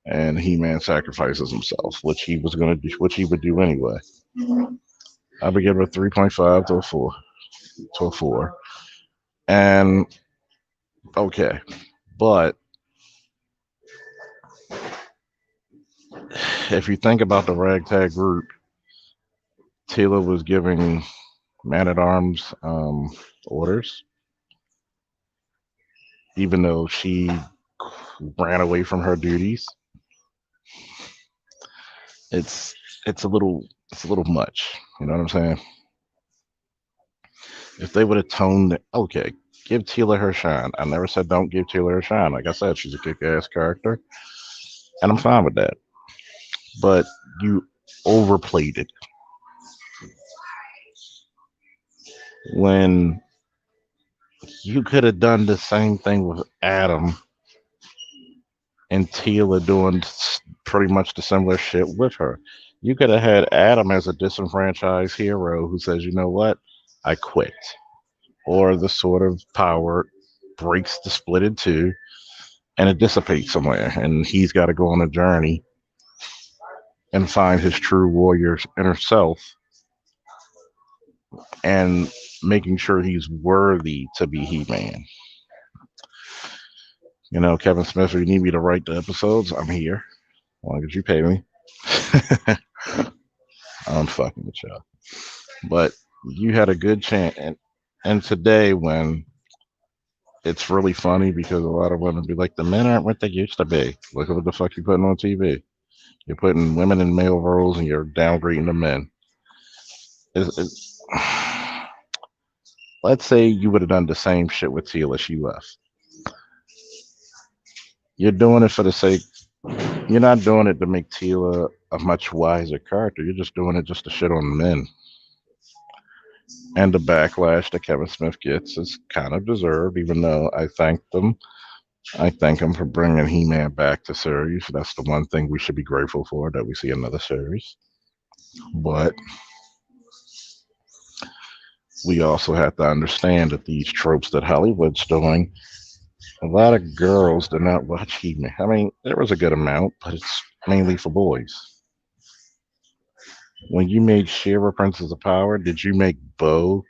[SPEAKER 1] and He-Man sacrifices himself, which he was gonna do, which he would do anyway. I would give it a 3.5 to a 4, to a 4. And okay, but if you think about the ragtag group, Taylor was giving Man at Arms orders, even though she ran away from her duties. It's it's a little much. You know what I'm saying? If they would have toned it, okay, give Tila her shine. I never said don't give Tila her shine. Like I said, she's a kick-ass character, and I'm fine with that. But you overplayed it when You could have done the same thing with Adam and Tila doing pretty much the similar shit with her. You could have had Adam as a disenfranchised hero who says, you know what, I quit. Or the sort of power breaks the split in two and it dissipates somewhere. And he's got to go on a journey and find his true warrior's inner self and making sure he's worthy to be He Man. You know, Kevin Smith, if you need me to write the episodes, I'm here. As long as you pay me. I'm fucking with y'all. But you had a good chance. And today, when it's really funny because a lot of women be like, the men aren't what they used to be. Look at what the fuck you're putting on TV. You're putting women in male roles and you're downgrading the men. It's, let's say you would have done the same shit with Teal as she left. You're doing it for the sake. You're not doing it to make Tila a much wiser character. You're just doing it just to shit on men. And the backlash that Kevin Smith gets is kind of deserved, even though I thank them. I thank him for bringing He-Man back to series. That's the one thing we should be grateful for, that we see another series. But we also have to understand that these tropes that Hollywood's doing, a lot of girls do not watch He-Man. I mean, there was a good amount, but it's mainly for boys. When you made She-Ra Princess of Power, did you make Bo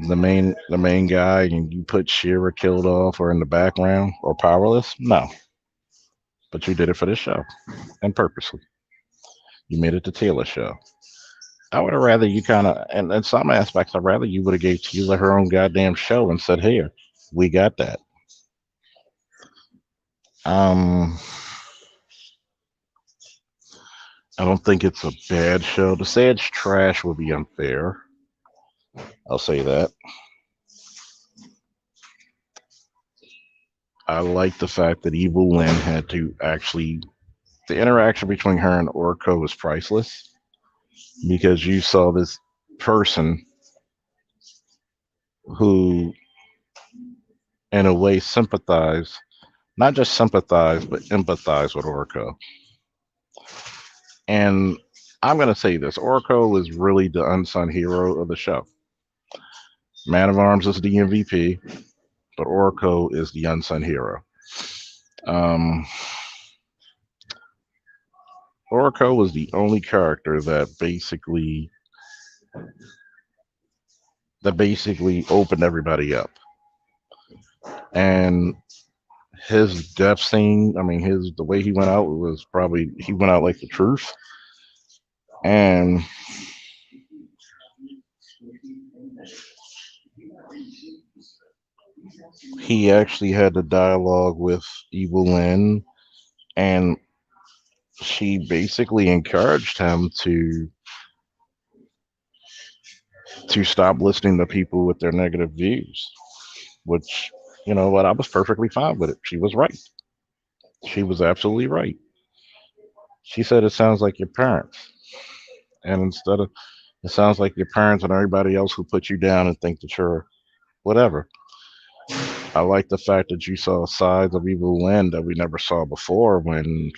[SPEAKER 1] the main guy and you put She-Ra killed off or in the background or powerless? No. But you did it for this show and purposely. You made it the Taylor show. I would have rather you kind of, and in some aspects, I'd rather you would have gave Tila her own goddamn show and said, "Here, we got that." Um, I don't think it's a bad show. To say it's trash would be unfair. I'll say that. I like the fact that Evil Lynn had to actually, the interaction between her and Orko was priceless because you saw this person who, in a way, sympathized, not just sympathize, but empathize with Orko. And I'm going to say this, Orko is really the unsung hero of the show. Man of Arms is the MVP, but Orko is the unsung hero. Um, Orko was the only character that basically opened everybody up. And his death scene, I mean, his the way he went out was probably he went out like the truth. And he actually had the dialogue with Evil Lynn, and she basically encouraged him to stop listening to people with their negative views. Which, you know what, I was perfectly fine with it. She was right. She was absolutely right. She said it sounds like your parents, and instead of it sounds like your parents and everybody else who put you down and think that you're whatever. I like the fact that you saw sides of Evil Lynn that we never saw before when,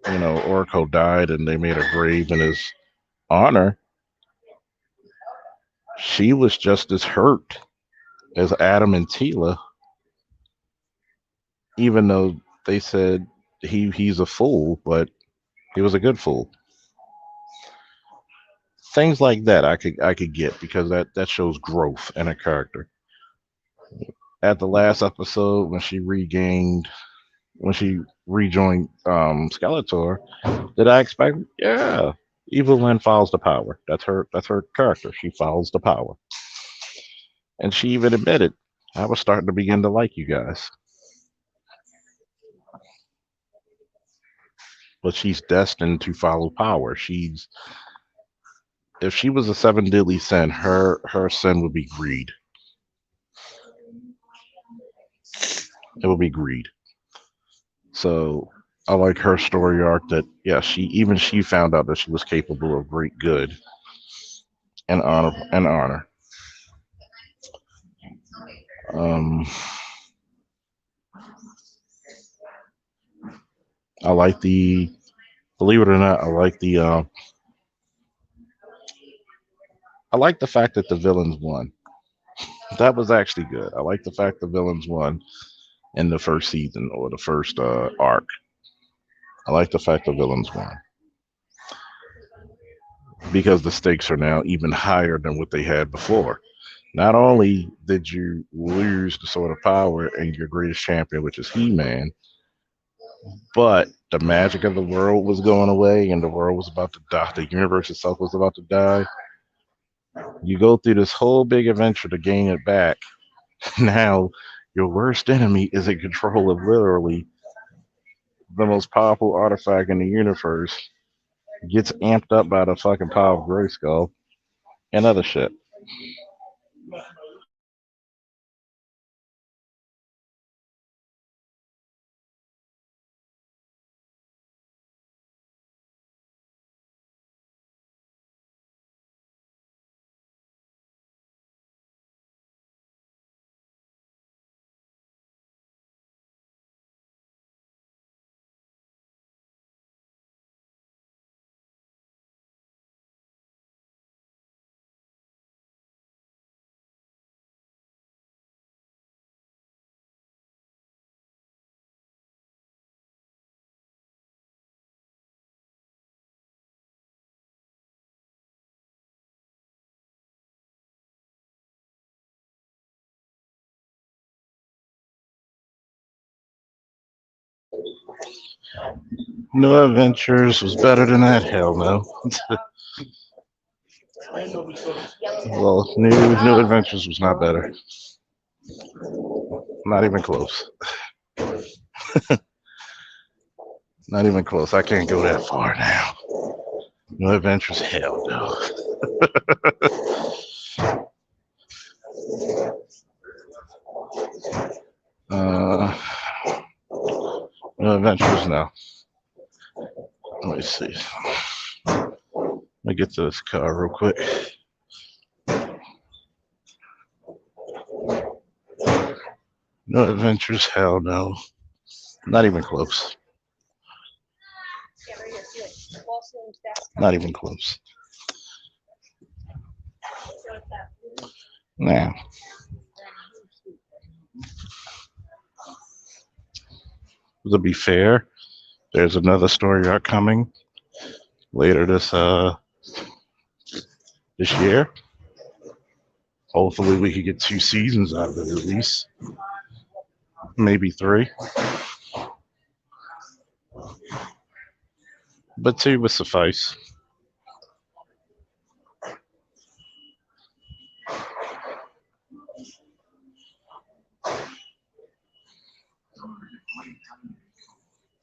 [SPEAKER 1] Orko died and they made a grave in his honor. She was just as hurt as Adam and Tila, even though they said he's a fool, but he was a good fool. Things like that I could get because that shows growth in a character. At the last episode when she rejoined Skeletor, did I expect? Yeah, Evil Lynn follows the power. That's her character. She follows the power, and she even admitted, "I was starting to begin to like you guys." But she's destined to follow power. She's If she was a seven deadly sin, her sin would be greed. It would be greed. So I like her story arc that yeah, she found out that she was capable of great good and honor. Um, I like the, believe it or not, I like the fact that the villains won. That was actually good. I like the fact the villains won in the first season or the first arc. I like the fact the villains won because the stakes are now even higher than what they had before. Not only did you lose the Sword of Power and your greatest champion, which is He-Man, but the magic of the world was going away and the world was about to die. The universe itself was about to die. You go through this whole big adventure to gain it back. Now, your worst enemy is in control of literally the most powerful artifact in the universe, gets amped up by the fucking power of Grayskull and other shit. New Adventures was better than that. Hell no. Well, New Adventures was not better. Not even close. Not even close. I can't go that far now. New Adventures, hell no. uh, New Adventures, no. Let me see. Let me get to this car real quick. No Adventures, hell no. Not even close. Not even close. Now, to be fair, there's another story arc coming later this year. Hopefully, we could get 2 seasons out of it at least, maybe 3. But 2 would suffice.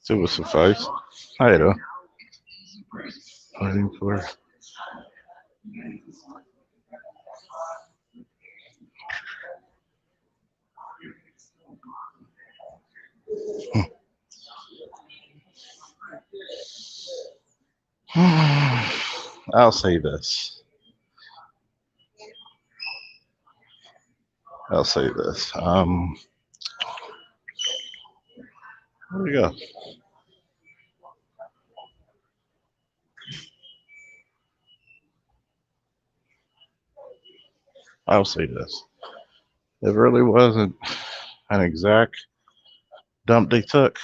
[SPEAKER 1] Two would suffice. I know. Waiting for. I'll say this. I'll say this. Where we go? I'll say this. It really wasn't an exact dump they took.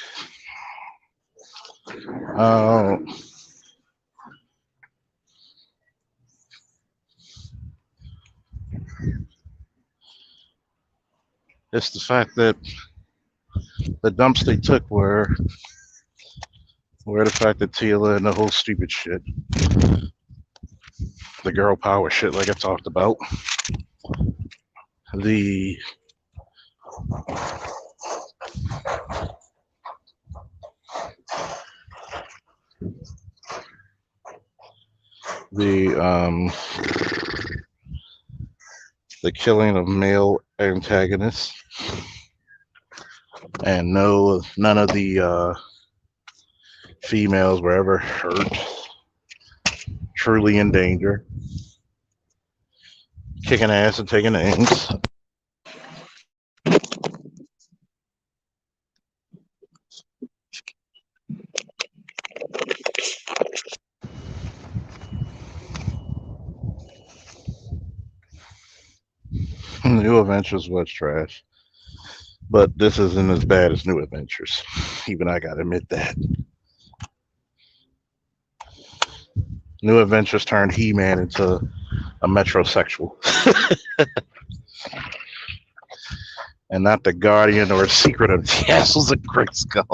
[SPEAKER 1] It's the fact that the dumps they took were the fact that Tila and the whole stupid shit, the girl power shit, like I talked about, the the killing of male antagonists, and none of the females were ever hurt, truly in danger, kicking ass and taking names. New Adventures was trash, but this isn't as bad as New Adventures. Even I gotta admit that. New Adventures turned He-Man into a metrosexual, and not the Guardian or Secret of the Castles of Grayskull.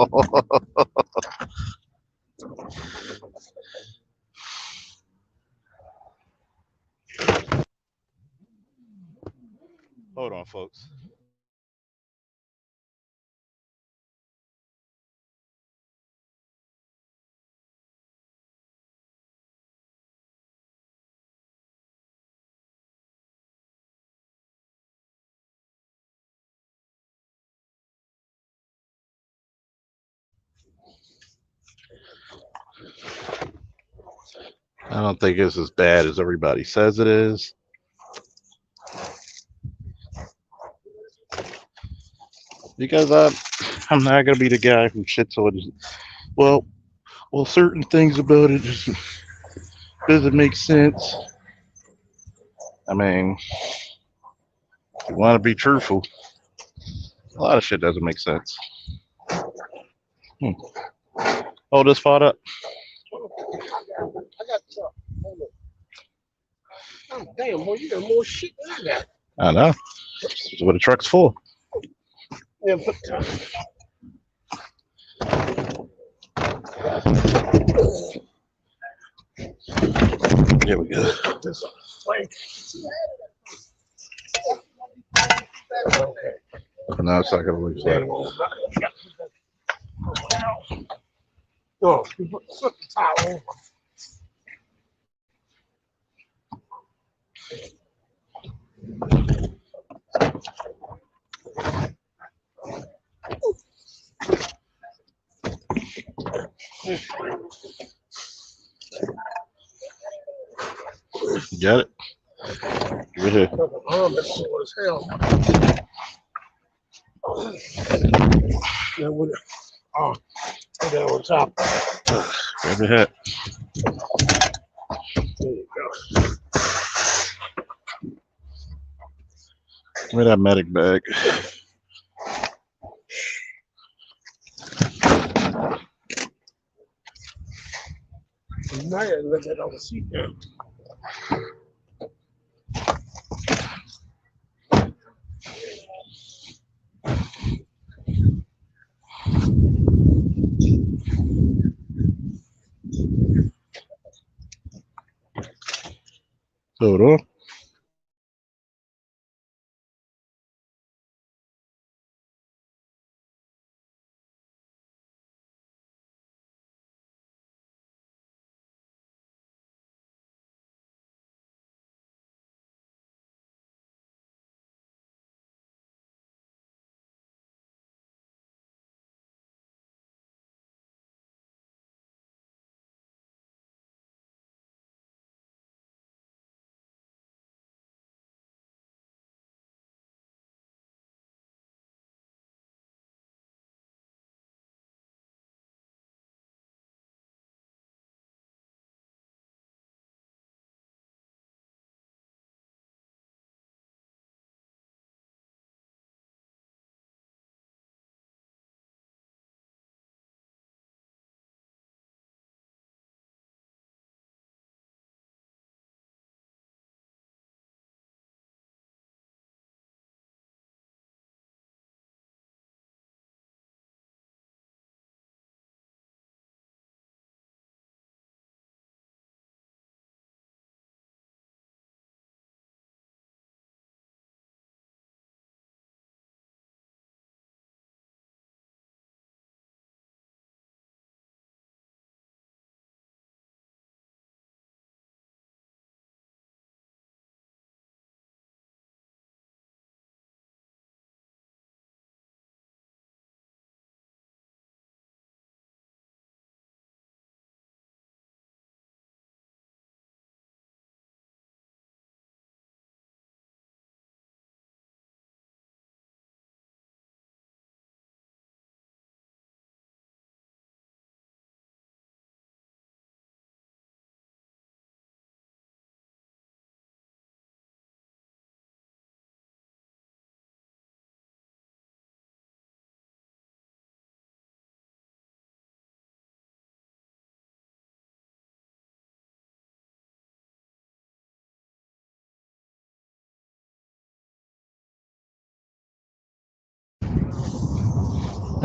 [SPEAKER 1] Hold on, folks. I don't think it's as bad as everybody says it is. Because I'm not gonna be the guy who shits on it. Well, certain things about it just doesn't make sense. I mean, if you want to be truthful, a lot of shit doesn't make sense. Hmm. Oh, this fought up.
[SPEAKER 2] I got some. Hold up. Oh, damn, boy, you got more shit than I got.
[SPEAKER 1] I know. That's what a truck's for.
[SPEAKER 2] Yeah, put
[SPEAKER 1] Here we go.
[SPEAKER 2] this on. Like, okay.
[SPEAKER 1] No, it's not gonna leave that.
[SPEAKER 2] No, you put the towel over.
[SPEAKER 1] You got it? Give it here.
[SPEAKER 2] Arm is sore as hell. Yeah, with it. Oh, put that on top.
[SPEAKER 1] Grab your hat.
[SPEAKER 2] There you go.
[SPEAKER 1] Give me that medic bag.
[SPEAKER 2] Now you let that on the seat there.
[SPEAKER 1] Hold on.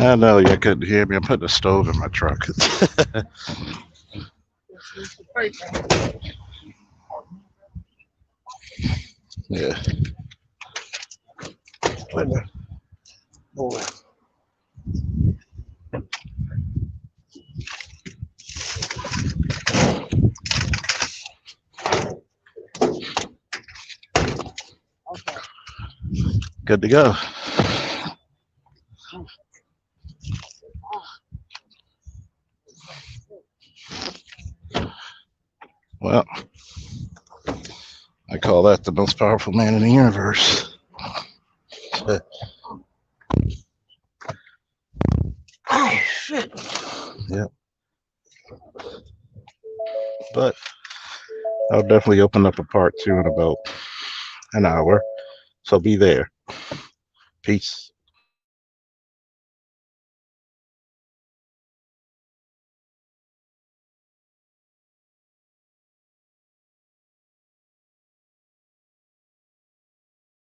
[SPEAKER 1] I know you couldn't hear me. I'm putting a stove in my truck. Yeah.
[SPEAKER 2] Boy. Okay.
[SPEAKER 1] Good to go. Well, I call that the most powerful man in the universe.
[SPEAKER 2] Oh shit.
[SPEAKER 1] Yep. But I'll definitely open up a part 2 in about an hour. So be there. Peace.